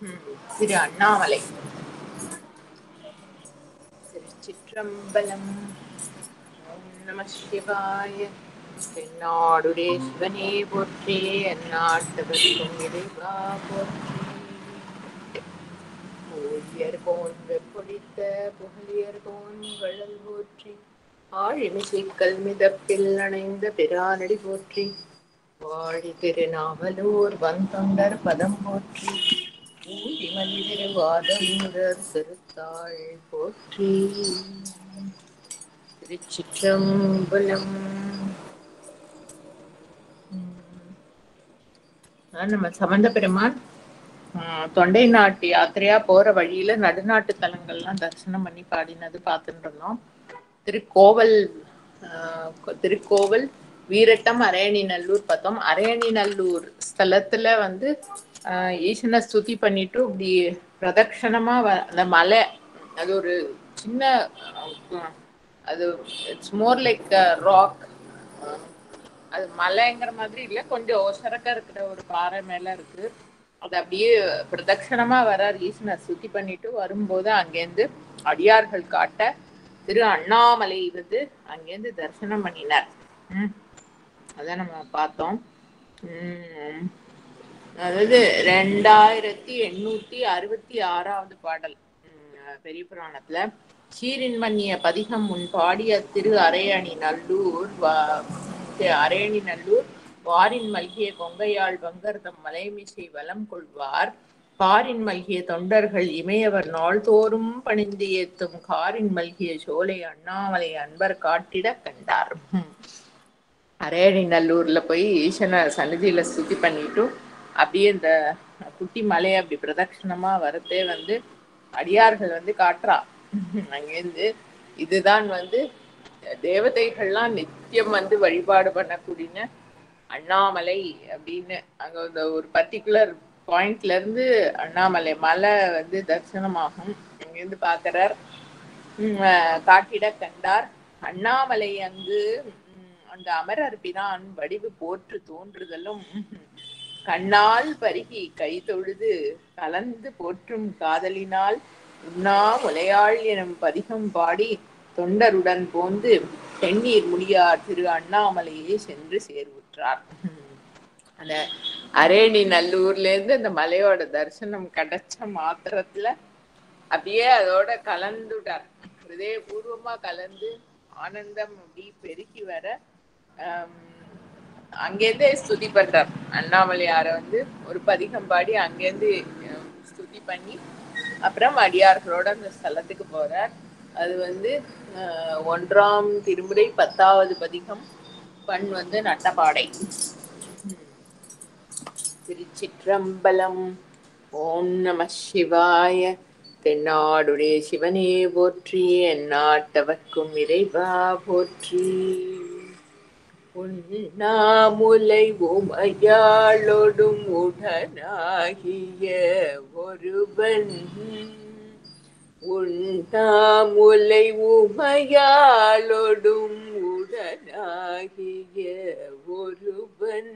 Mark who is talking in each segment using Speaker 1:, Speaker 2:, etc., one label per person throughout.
Speaker 1: திரு அண்ணாமலை. திருச்சிற்றம்பலம். ஓம் நம சிவாய. தென்னாடுடைய சிவனே போற்றி, எந்நாட்டவர்க்கும் இறைவா போற்றி. ஊழியர் போன்ற பொடித்த புகழியர் போன்கழல் போற்றி, ஆழிமிசைக்கல் மிதப்பில் அணைந்த பிரானடி போற்றி, வாழி திருநாவலூர் வந்தொண்டர் பதம் போற்றி, ஊழிமலி திருவாதூரர் திருத்தாள் போற்றி. திருச்சிற்றம்பலம். நம்ம சம்பந்த பெருமான் தொண்டை நாட்டு யாத்திரையா போற வழியில நடுநாட்டு தலங்கள்லாம் தரிசனம் பண்ணி பாடினது பார்த்துட்டு இருந்தோம். திருக்கோவல் வீரட்டம் அரையணிநல்லூர் பார்த்தோம். அரையணிநல்லூர் ஸ்தலத்துல ஈசனை ஸ்துதி பண்ணிட்டு இப்படி பிரதட்சணமா அந்த மலை, அது ஒரு சின்ன, அது இட்ஸ் மோர் லைக் ராக். அது மலைங்கிற மாதிரி இல்லை, கொஞ்சம் ஒசரக்க இருக்கிற ஒரு பாறை மேல இருக்கு. அது அப்படியே பிரதட்சணமா வரார் ஈசனை ஸ்துதி பண்ணிட்டு வரும்போது அங்கேருந்து அடியார்கள் காட்ட திரு அண்ணாமலை அங்கேருந்து தரிசனம் பண்ணினார். அதான் நம்ம பார்த்தோம். அதாவது 2866வது பாடல் பெரிய புராணத்துல, சீரின்மன்னிய பதிகம் முன் பாடிய திரு அரையணிநல்லூர் வாரின் மல்கிய கொங்கையாள் வங்கர்தம் மலைமிசை வலம் கொள்வார், பாரின் மல்கிய தொண்டர்கள் இமையவர் நாள்தோறும் பணிந்து ஏத்தும் காரின் மல்கிய சோலை அண்ணாமலை அன்பர் காட்டிட கண்டார். அரையணிநல்லூர்ல போய் ஈசனை சன்னிதியில ஸ்துதி பண்ணிட்டு அப்படியே இந்த குட்டி மலையை அப்படி பிரதட்சணமா வரத்தே அடியார்கள் காட்டுறா. அங்கேருந்து இதுதான் தேவதைகள்லாம் நித்தியம் வழிபாடு பண்ணக்கூடிய அண்ணாமலை அப்படின்னு அங்க ஒரு பர்டிகுலர் பாயிண்ட்ல இருந்து அண்ணாமலை மலை தரிசனமாகும். அங்கிருந்து பாக்குறார். காட்டிட கண்டார். அண்ணாமலை அங்கு அந்த அமரர் பிரான் வடிவு போற்று தோன்றுதலும், கண்ணால் பருகி கை தொழுது கலந்து போற்றும் காதலினால் உண்ணா முலையாள் எனும் பதிகம் பாடி தொண்டருடன் போந்து தென்னீர் முடியார் திரு அண்ணாமலையே சென்று சேர்வுற்றார். அந்த அரையணிநல்லூர்ல இருந்து அந்த மலையோட தரிசனம் கிடைச்ச மாத்திரத்துல அப்படியே அதோட கலந்துட்டார். ஹிருதயபூர்வமா கலந்து ஆனந்தம் அப்படி பெருக்கி வர அங்கேருந்தே ஸ்துதி பண்றார். அண்ணாமலையார ஒரு பதிகம் பாடி அங்கேருந்து ஸ்துதி பண்ணி அப்புறம் அடியார்களோட அந்த ஸ்தலத்துக்கு போறார். அது 1ஆம் திருமுறை 10வது பதிகம், பண் நட்டபாடை. திருச்சிற்றம்பலம். ஓம் நம சிவாய. தென்னாடுடைய சிவனே போற்றி, எந்நாட்டவர்க்கும் இறைவா போற்றி. உண்ணாமுலை உமையாளொடும் உடனாகிய ஒருவன், உண்ணாமுலை உமையாளொடும் உடனாகிய ஒருவன்,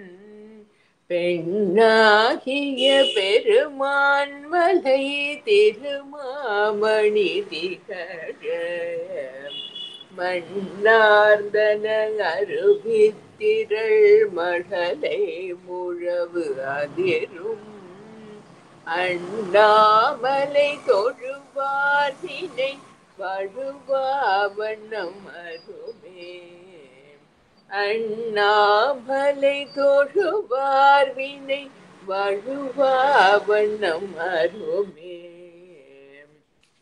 Speaker 1: பெண்ணாகிய பெருமான் மலை திருமாமணி திகழ மண்ணார்ந்தன அருவித்திரள் மழலை முழவு அதிரும், அண்ணாமலை தொழுவார் வினை வழுவாவண்ணம் அருமே, அண்ணாமலை தொழுவார் வினை வழுவாவண்ணம் அருமே.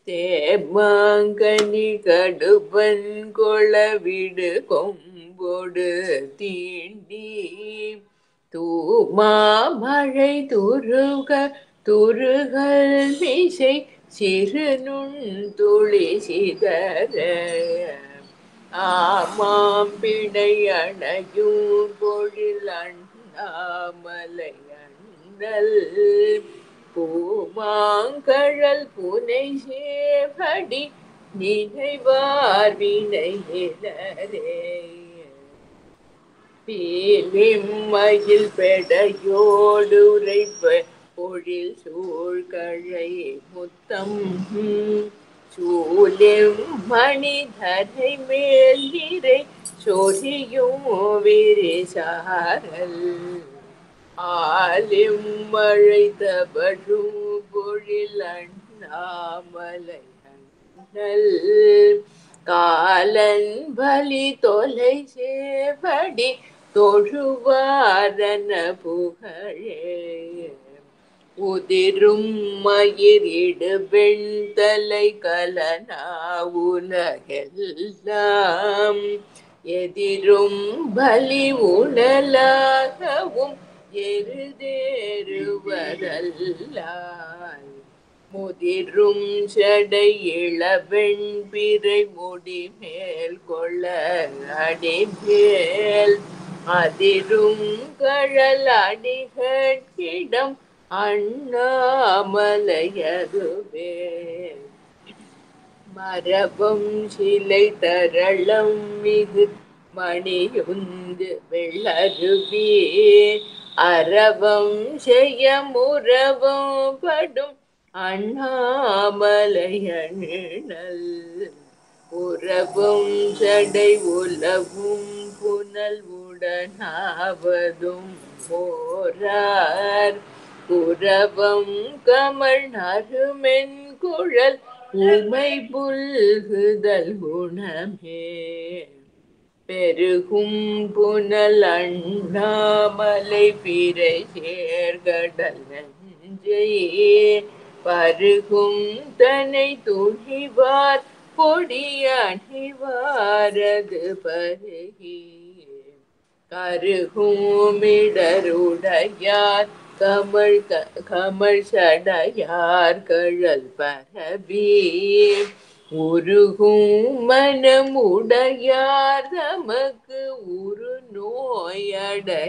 Speaker 1: தேமாங்கனி கடுவன் கொளவிடு கொம்போடு தீண்டி, தூமாமழை துருகல் மிசை சிறு நுண்துளி சிதற, ஆமாம்பிணை அணையும் பொழில் அண்ணாமலை அண்ணல், பூமாங்கழல் புனை சேவடி நினைவார் வினையினரே, பீலிம்மயில் பெடையோடு உரைப்ப பொழில் சூழ்கழை முத்தம் சூழெம் மணிதரை மேல் நிறை சொரியும் விரிசாரல் ஆலிம் மழை தபழும் பொழில் அண்ணாமலை அண்ணல் காலன் பலி தொலை சேவடி தொழுவாரன புகழே உதிரும் மயிரிடு வெண்தலை கலனா உலகெல்லாம் எதிரும் பலி உணலாகவும் எருதேறுவதல்லால் முதிரும் சடை இளவெண் பிறை முடி மேல் கொள்ள அடிமேல் அதிரும் கழல் அடிகளிடம் அண்ணாமலையதுவே மரபம் சிலை தரளம் மிகு மணியுந்து வெள்ளருவி அரவம் செய்ய முறவம் படும் அண்ணாமலையண்ணல் உறவும் சடை உலவும் புனல் உடனாவதும் போரார் புறவம் கமல் நறுமென் குழல் உமை புல்குதல் குணமே பெருகும் புனல் அண்ணாமலை பிறை சேர்கடல் நெஞ்சை பருகும் தனை துணிவார் பொடி அணிவாரது பருகி கருகுமிடருடையார் கமல் சடையார் கழல் பரவி உருகும் மனம் உடையார் தமக்கு உரு நோயடையாவே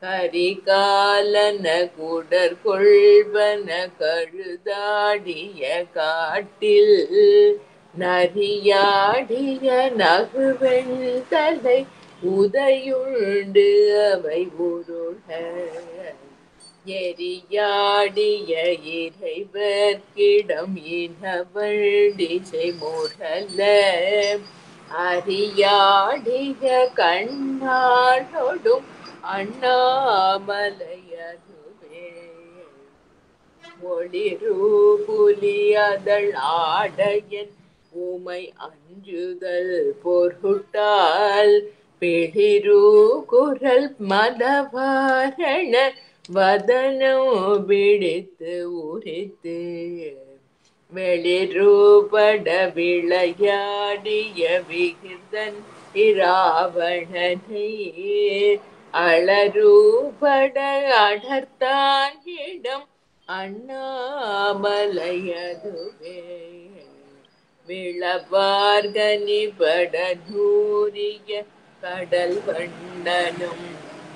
Speaker 1: கரிகாலன குடர் கொள்வன கழுதாடிய காட்டில் நரியாடிய நகுவெண் தலை உதையுண்டு அவை உருள எரியாடிய இறைவர்க்கிடம் இனவண்டிசை முரல அறியாடிய கண்ணாடொடும் அண்ணாமலையதுவே ஒளிரு புலியதழ் ஆடையன் உமை அஞ்சுதல் பொருட்டால் பிளிரு குரல் மதவாரண வதனோ பிடித்து உரித்து வெளிரூபட விளையாடிய விகிர்தன் இராவணனை அளரூபட அடர்த்தான் இடம் அண்ணாமலையதுவே விளவார்கனிபட நூறிய கடல் வண்ணனும்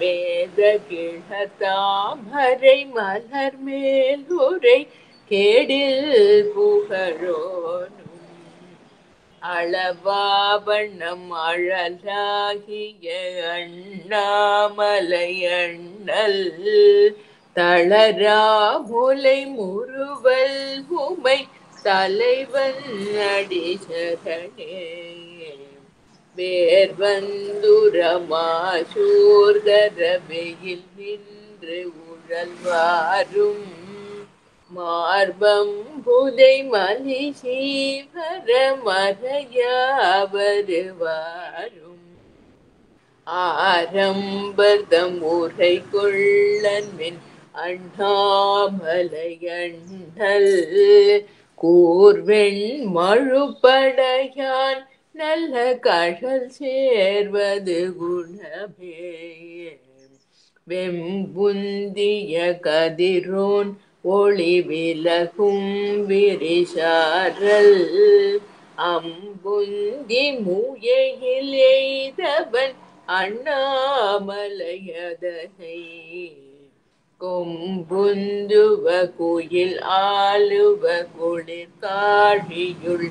Speaker 1: வேத கிழத்தாமரை மலர் மேல் உரை கேடில் புகழோனும் அளவாவண்ணம் அழலாகிய அண்ணாமலை அண்ணல் தளரா முலை முறுவல் உமை தலைவன் அடிசரணே வேர்வந்துரமாசூர்கரவையில் நின்று உழல்வாரும் மார்பம் புதை மலி சீவர மறையாவருவாரும் ஆரம்பதம் உரை கொள்ளன்மின் அண்ணாமலையண்ணல் கூர்வெண் மழுப்படையான் நல்ல கழல் சேர்வது குணமே வெம்புந்திய கதிரோன் ஒளி விலகும் விரிசாரல் அம்புந்தி மூயையில் எய்தவன் அண்ணாமலையதனை கொம்புந்துவ குயில் ஆளுவ குளிர் காழியுள்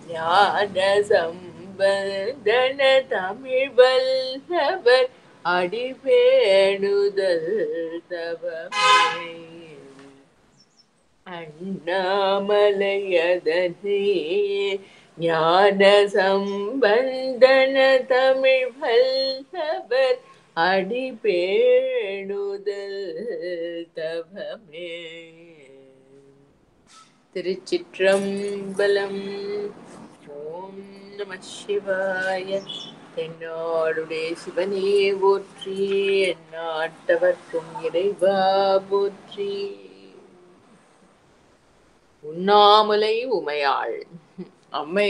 Speaker 1: ஞான சம்பந்தன தமிழ் வல்லவர் அடிபேணுதல் தவமே அண்ணாமலையதனே ஞான சம்பந்தன தமிழ் வல்லவர் அடிபேணுதல் தவமே. திருச்சிற்றம்பலம். ஓம் நம சிவாய. என்னாடுடைய சிவனே போற்றி, எந்நாட்டவர்க்கும் இறைவா போற்றி. உண்ணாமுலை உமையாள் அம்மை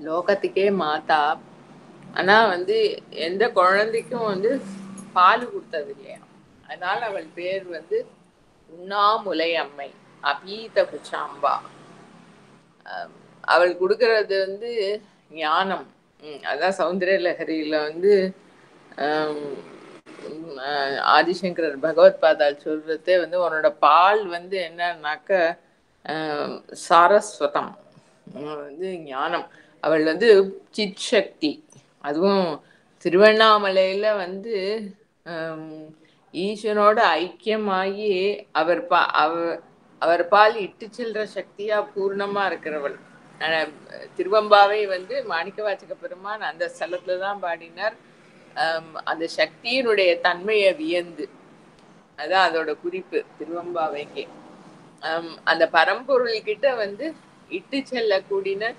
Speaker 1: லோகத்துக்கே மாதா. ஆனா எந்த குழந்தைக்கும் பால் கொடுத்தது இல்லையா, அதனால அவள் பேர் உண்ணாமுலை அம்மை, அபீத குச்சாம்பா. அவள் கொடுக்கறது ஞானம். அதான் சௌந்தரிய லஹரியில ஆதிசங்கரர் பகவத் பாதால் சொல்றதே உன்னோட பால் என்னன்னாக்க சாரஸ்வதம், ஞானம். அவள் சித் சக்தி. அதுவும் திருவண்ணாமலையில ஈஸ்வரனோட ஐக்கியமாகி அவர் பால் இட்டு செல்ற சக்தியா பூர்ணமா இருக்கிறவள். திருவம்பாவை மாணிக்க வாசக பெருமான் அந்த ஸ்தலத்துலதான் பாடினார். அந்த சக்தியினுடைய தன்மையை வியந்து, அதான் அதோட குறிப்பு திருவம்பாவைக்கு. அந்த பரம்பொருள் கிட்ட இட்டு செல்லக்கூடிய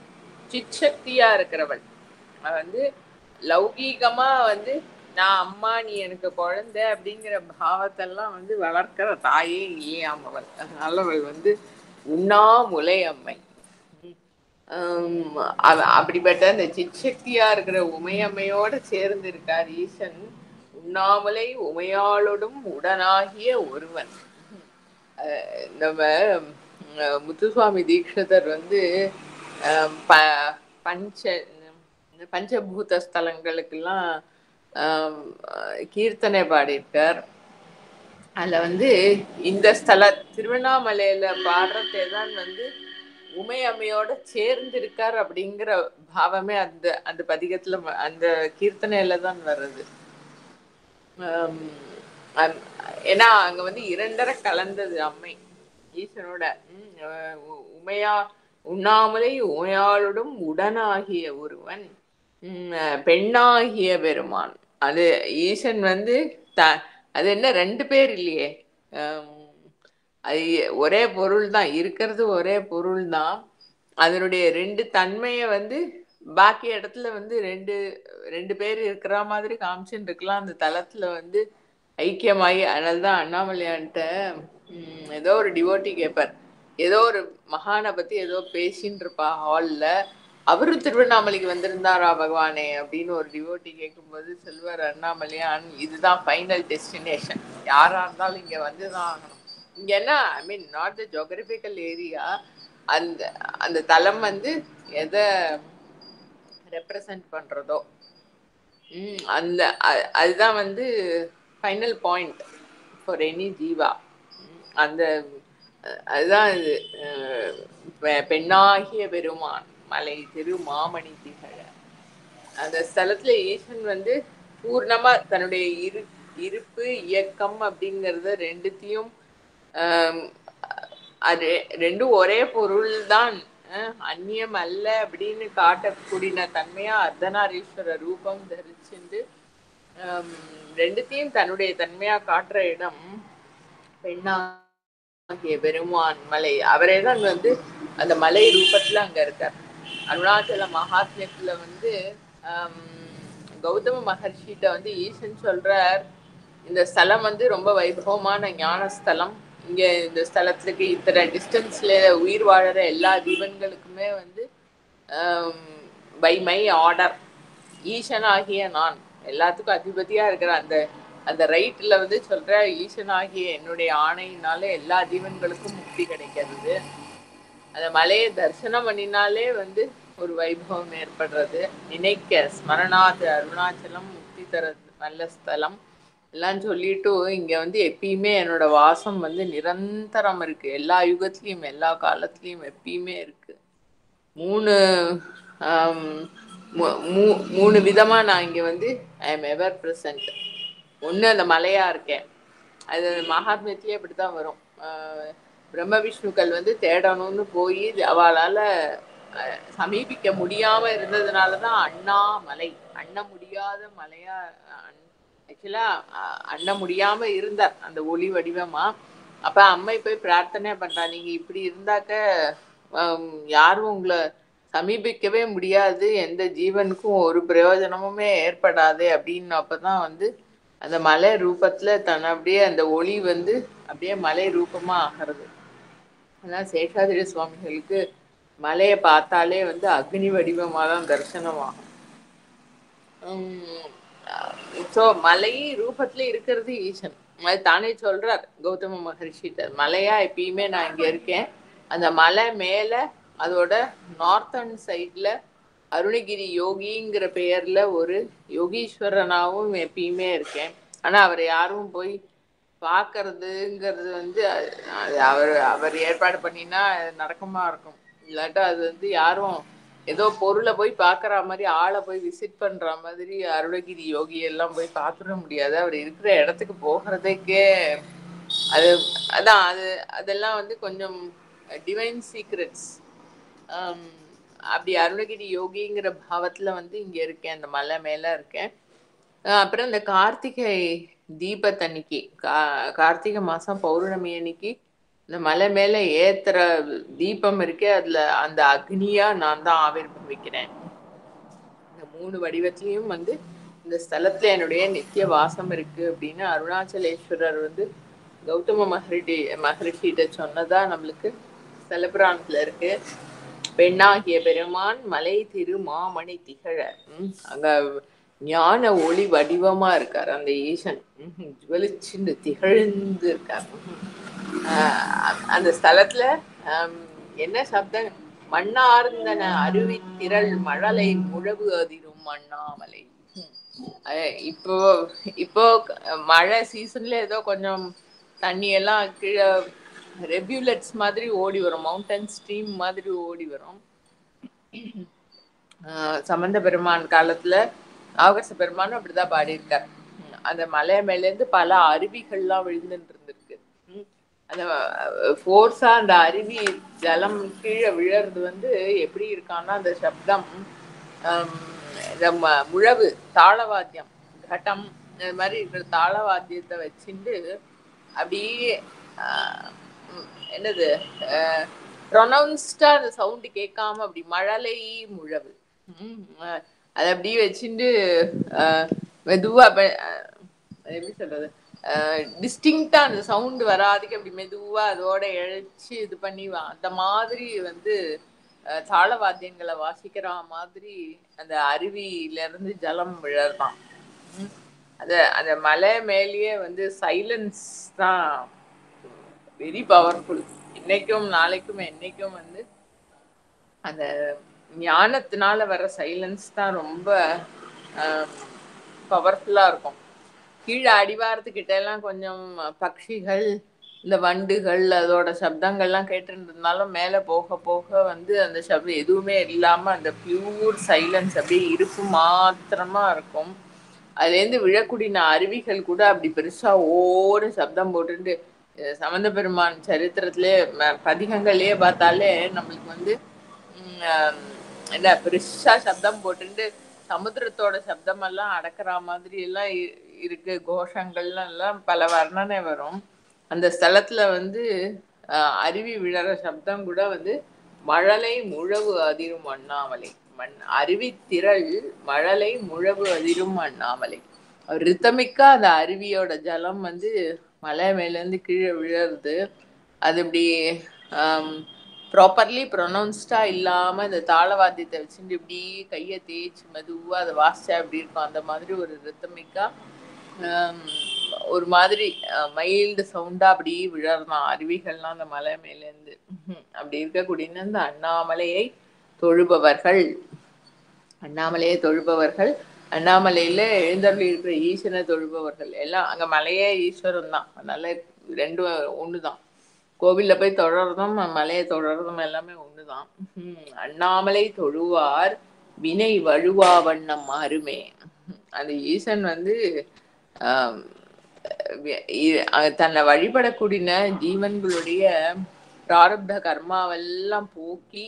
Speaker 1: சிச்சக்தியா இருக்கிறவள். லௌகீகமா நான் அம்மா நீ எனக்கு குழந்தை அப்படிங்கிற பாவத்தெல்லாம் வளர்க்கிற தாயே இல்லையாம் அவள். அதனால அவள் உண்ணாமுலை அம்மை. அப்படிப்பட்ட அந்த சிச்சக்தியா இருக்கிற உமையம்மையோட சேர்ந்து இருக்கார் ஈசன். உண்ணாமுலை உமையாளோடும் உடனாகிய ஒருவன். நம்ம முத்துசுவாமி தீட்சிதர் பஞ்ச பஞ்சபூத ஸ்தலங்களுக்கெல்லாம் கீர்த்தனை பாடியிருக்கார். அதுல இந்த ஸ்தல திருவண்ணாமலையில பாடுறதே தான் உமையம்மையோட சேர்ந்து இருக்கார் அப்படிங்கிற பாவமே அந்த அந்த பதிகத்துல அந்த கீர்த்தனையில தான் வர்றது. ஏன்னா அங்க இரண்டரை கலந்தது அம்மை ஈசனோட. உண்ணாமலை உமையாளுடன் உடனாகிய ஒருவன், பெண்ணாகிய பெருமான். அது ஈசன் அது என்ன ரெண்டு பேர் இல்லையே, அது ஒரே பொருள் தான், இருக்கிறது ஒரே பொருள் தான். அதனுடைய ரெண்டு தன்மையை பாக்கி இடத்துல ரெண்டு ரெண்டு பேர் இருக்கிற மாதிரி காமிச்சுன்னு இருக்கலாம். அந்த தலத்துல ஐக்கியமாகி. அதனால்தான் அண்ணாமலையான்ட்ட ஏதோ ஒரு டிவோட்டி கேட்பார், ஏதோ ஒரு மகானை பத்தி ஏதோ பேசின்னு இருப்பா ஹால்ல, அவரும் திருவண்ணாமலைக்கு வந்திருந்தாரா பகவானே அப்படின்னு ஒரு டிவோட்டி கேட்கும்போது சொல்வார் அண்ணாமலையான், இதுதான் ஃபைனல் டெஸ்டினேஷன், யாரா இருந்தாலும் இங்க வந்துதான் ஆகணும். இங்க என்ன, I mean not the geographical area, அந்த அந்த தலம் எதை ரெப்ரசன்ட் பண்றதோ அந்த அதுதான் ஃபைனல் பாயிண்ட் ஃபார் எனி ஜீவா. அந்த அதுதான் இது. பெண்ணாகிய பெருமான் மலை திரு மாமணி திகழ. அந்த ஸ்தலத்துல ஈசன் பூர்ணமா தன்னுடைய இருப்பு இயக்கம் அப்படிங்கறத ரெண்டுத்தையும், அது ரெண்டும் ஒரே பொருள் தான், அந்நியம் அல்ல அப்படின்னு காட்டக்கூடிய தன்மையா அர்த்தநாரீஸ்வர ரூபம் தரிச்சுண்டு ரெண்டுத்தையும் தன்னுடைய தன்மையா காட்டுற இடம் பெண்ணாகிய பெருமான் மலை. அவரே தான் அந்த மலை ரூபத்துல அங்க இருக்கார். அருணாச்சல மகாத்மியத்துல கௌதம மகர்ஷிட்ட ஈசன் சொல்றார், இந்த ஸ்தலம் ரொம்ப வைபவமான ஞான ஸ்தலம். இங்க இந்த ஸ்தலத்துக்கு இத்தனை டிஸ்டன்ஸ்ல உயிர் வாழற எல்லா ஜீவன்களுக்குமே பை மை ஆர்டர் ஈசனாகிய நான் எல்லாத்துக்கும் அதிபதியா இருக்கிற அந்த அந்த ரைட்ல சொல்ற, ஈசனாகிய என்னுடைய ஆணையினால எல்லா ஜீவன்களுக்கும் முக்தி கிடைக்கிறது. அந்த மலையை தரிசனம் பண்ணினாலே ஒரு வைபவம் ஏற்படுறது. நினைக்க ஸ்மரணாத் அருணாச்சலம் முக்தி தரது நல்ல ஸ்தலம் எல்லாம் சொல்லிட்டு இங்க எப்பயுமே என்னோட வாசம் நிரந்தரம் இருக்கு. எல்லா யுகத்திலயும் எல்லா காலத்திலயும் எப்பயுமே இருக்கு. மூணு விதமா நான் இங்க வந்து ஐ எம் எவர் பிரசன்ட். ஒண்ணு அந்த மலையா இருக்கேன், அது மகாத்மியத்திலேயே அப்படித்தான் வரும். பிரம்ம விஷ்ணுக்கள் வந்து தேடணும்னு போய் அவளால சமீபிக்க முடியாம இருந்ததுனாலதான் அண்ணாமலை, அண்ண முடியாத மலையா, ஆக்சுவலா அண்ண முடியாம இருந்தார் அந்த ஒளி வடிவமா. அப்ப அம்மை போய் பிரார்த்தனை பண்றா, நீங்க இப்படி இருந்தாக்க யாரும் உங்களை சமீபிக்கவே முடியாது, எந்த ஜீவனுக்கும் ஒரு பிரயோஜனமுமே ஏற்படாது அப்படின்னு. அப்பதான் வந்து அந்த மலை ரூபத்துல தன் அப்படியே அந்த ஒளி வந்து அப்படியே மலை ரூபமா ஆகிறது. அதான் சேஷாதிரி சுவாமிகளுக்கு மலையை பார்த்தாலே வந்து அக்னி வடிவமா தான் தரிசனமாகும். ஸோ மலை ரூபத்துல இருக்கிறது ஈசன். அது தானே சொல்றார் கௌதம மகர்ஷிட்ட, மலையா எப்பயுமே நான் இங்க இருக்கேன், அந்த மலை மேல அதோட நார்த்தன் சைட்ல அருணகிரி யோகிங்கிற பெயர்ல ஒரு யோகீஸ்வரனாவும் எப்பயுமே இருக்கேன். ஆனா அவர் யாரும் போய் பார்க்கறதுங்கிறது வந்து அவர் அவர் ஏற்பாடு பண்ணினா நடக்குமா இருக்கும், இல்லாட்டா அது வந்து யாரும் ஏதோ பொருளை போய் பார்க்குற மாதிரி, ஆளை போய் விசிட் பண்ற மாதிரி அருணகிரி யோகி எல்லாம் போய் பார்த்துட முடியாது. அவர் இருக்கிற இடத்துக்கு போகிறதுக்கே அது அதான் அது அதெல்லாம் வந்து கொஞ்சம் டிவைன் சீக்ரெட்ஸ். அப்படி அருணகிரி யோகிங்கிற பாவத்துல வந்து இங்க இருக்கேன், அந்த மலை மேல இருக்கேன். அப்புறம் இந்த கார்த்திகை தீபத்தன்னைக்கு, கார்த்திகை மாசம் பௌர்ணமி அன்னைக்கு இந்த மலை மேல ஏத்துற தீபம் இருக்கே, அதுல அந்த அக்னியா நான் தான் ஆவிர்வவிக்கிறேன். இந்த மூணு வடிவத்திலையும் வந்து இந்த ஸ்தலத்துல என்னுடைய நித்திய வாசம் இருக்கு அப்படின்னு அருணாச்சலேஸ்வரர் வந்து கௌதம மகரிஷிட்ட சொன்னதா நம்மளுக்கு ஸ்தலபுராணத்துல இருக்கு. பெண்ணாகிய பெருமான் மலை திரு மாமணி திகழ, அங்க ஞான ஒளி வடிவமா இருக்கார் அந்த ஈசன், ஜுவலிச்சுண்டு திகழ்ந்து இருக்கார். அந்த ஸ்தலத்துல என்ன சப்தம், மண்ணார்ந்தன அருவி திரள் மழலை முழவு அதிரும் அண்ணாமலை. இப்போ இப்போ மழை சீசன்ல ஏதோ கொஞ்சம் தண்ணி எல்லாம் கீழே ரெபியூலட்ஸ் மாதிரி ஓடி வரும், மவுண்டன் ஸ்ட்ரீம் மாதிரி ஓடி வரும். சம்பந்த பெருமான் காலத்துல ஆகச பெருமானும் அப்படிதான் பாடியிருக்கார். அந்த மலை மேலேருந்து பல அருவிகள்லாம் விழுந்துட்டு இருந்திருக்கு. அந்த ஃபோர்ஸா அந்த அருவி ஜலம் கீழே விழறது வந்து எப்படி இருக்கான்னா, அந்த சப்தம் இந்த முழவு தாளவாத்தியம் கட்டம் இந்த மாதிரி இருக்கிற தாளவாத்தியத்தை வச்சுட்டு அப்படியே என்னது ப்ரொனவுன்ஸ்டா அந்த சவுண்டு கேட்காம அப்படி மழலை முழவு அதை அப்படியே வச்சுட்டு மெதுவா எப்படி சொல்றது, டிஸ்டிங்டா அந்த சவுண்டு வராதுக்கு அப்படி மெதுவா அதோட இழைச்சி இது பண்ணி அந்த மாதிரி வந்து தாளவாத்தியங்களை வாசிக்கிற மாதிரி அந்த அருவியில இருந்து ஜலம் விழறான். அந்த மலை மேலேயே வந்து சைலன்ஸ் தான் வெரி பவர்ஃபுல். இன்னைக்கும் நாளைக்கும் என்னைக்கும் வந்து அந்த ஞானத்தினால வர சைலன்ஸ் தான் ரொம்ப பவர்ஃபுல்லா இருக்கும். கீழே அடிவாரத்துக்கிட்ட எல்லாம் கொஞ்சம் பட்சிகள் இந்த வண்டுகள் அதோட சப்தங்கள்லாம் கேட்டுருந்தாலும் மேலே போக போக வந்து அந்த சப்தம் எதுவுமே இல்லாம அந்த பியூர் சைலன்ஸ் அப்படியே இருப்பு மாத்திரமா இருக்கும். அதுலேருந்து விழக்கூடிய அருவிகள் கூட அப்படி பெருசா ஓடு சப்தம் போட்டுட்டு, சம்பந்த பெருமான் சரித்திரத்திலே பதிகங்கள்லயே பார்த்தாலே நம்மளுக்கு வந்து என்ன பெருசா சப்தம் போட்டுட்டு சமுத்திரத்தோட சப்தமெல்லாம் அடக்கிற மாதிரி எல்லாம் இருக்கு, கோஷங்கள்லாம் எல்லாம் பல வர்ணனை வரும். அந்த ஸ்தலத்துல வந்து அருவி விழற சப்தம் கூட வந்து மழலை முழவு அதிரும் அண்ணாமலை, அருவி திரள் மழலை முழவு அதிரும் அண்ணாமலை. ரித்தமிக்கா அந்த அருவியோட ஜலம் வந்து மலை மேலேருந்து கீழே விழறது, அது இப்படி ப்ராப்பர்லி ப்ரொனவுன்ஸ்டா இல்லாம இந்த தாளவாத்தியத்தை வச்சுட்டு இப்படி கையை தேய்ச்சி மெதுவா அதை வாசிச்சா எப்படி இருக்கும் அந்த மாதிரி ஒரு ரித்தமிக்கா ஒரு மாதிரி மைல்டு சவுண்டா அப்படி விழறதான் அருவிகள்லாம் அந்த மலை மேலேருந்து. அப்படி இருக்கக்கூடிய அந்த அண்ணாமலையை தொழுபவர்கள், அண்ணாமலையை தொழுபவர்கள், அண்ணாமலையில எழுந்தருளி இருக்கிற ஈஸ்வரனை தொழுபவர்கள் எல்லாம் அங்க மலையே ஈஸ்வரன் தான். அதனால ரெண்டும் ஒண்ணுதான். கோவில்ல போய் தொழறதும் மலையை தொழறதும் எல்லாமே ஒண்ணுதான். அண்ணாமலை தொழுவார் வினை வழுவா வண்ணம் மாறுமே. அந்த ஈசன் வந்து ஆஹ் தன்னை வழிபடக்கூடிய ஜீவன்களுடைய பிராரப்த கர்மாவெல்லாம் போக்கி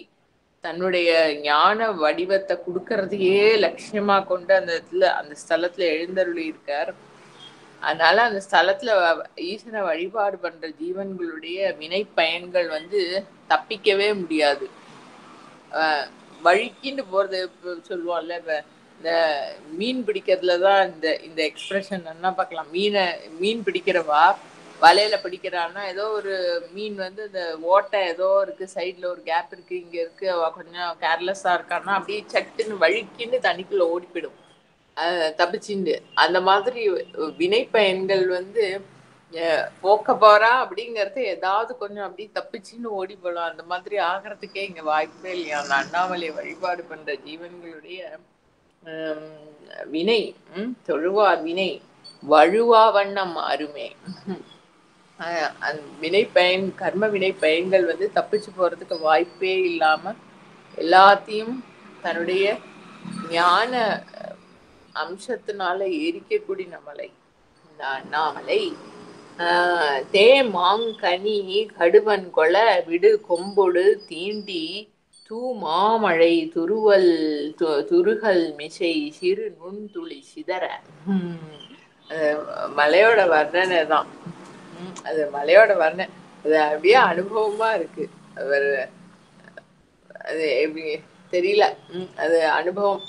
Speaker 1: தன்னுடைய ஞான வடிவத்தை கொடுக்கறதையே லட்சியமா கொண்டு அந்த இடத்துல அந்த ஸ்தலத்துல எழுந்தருளி இருக்கார். அதனால அந்த ஸ்தலத்துல ஈசனை வழிபாடு பண்ற ஜீவன்களுடைய வினை பயன்கள் வந்து தப்பிக்கவே முடியாது. வழிக்கின்னு போறது சொல்லுவோம்ல, இந்த மீன் பிடிக்கிறதுலதான் இந்த இந்த எக்ஸ்பிரஷன் என்ன பார்க்கலாம். மீன் பிடிக்கிறவா வலையில பிடிக்கிறான்னா ஏதோ ஒரு மீன் வந்து இந்த ஓட்டை ஏதோ இருக்கு, சைட்ல ஒரு கேப் இருக்கு, இங்க இருக்கு, அவ கொஞ்சம் கேர்லெஸ்ஸா இருக்கான்னா அப்படியே சட்டுன்னு வழிக்கின்னு தண்ணிக்குள்ள ஓடிப்பிடும் தப்பிச்சுண்டு. அந்த மாதிரி வினை பயன்கள் வந்து போக்க போறா அப்படிங்கறது ஏதாவது கொஞ்சம் அப்படி தப்பிச்சுன்னு ஓடி போலாம். அந்த மாதிரி ஆகிறதுக்கே இங்க வாய்ப்பே இல்லையா. அந்த அண்ணாமலை வழிபாடு பண்ற ஜீவன்களுடைய வினை தொழுவார் வினை வழுவா வண்ணம் அருமை. வினை பயன் கர்ம வினை பயன்கள் வந்து தப்பிச்சு போறதுக்கு வாய்ப்பே இல்லாம எல்லாத்தையும் தன்னுடைய ஞான அம்சத்தினால எரிக்கக்கூடிய மலை இந்த அண்ணாமலை. தே மாங்கனி கடுவன் கொல விடு கொம்பொடு தீண்டி தூ மாமழை துருகல் மிசை சிறு நுண்துளி சிதற. மலையோட வர்ணனை தான் அது. மலையோட வர்ணனை அது அப்படியே அனுபவமா இருக்கு. அது எப்படி தெரியல, அது அனுபவம்.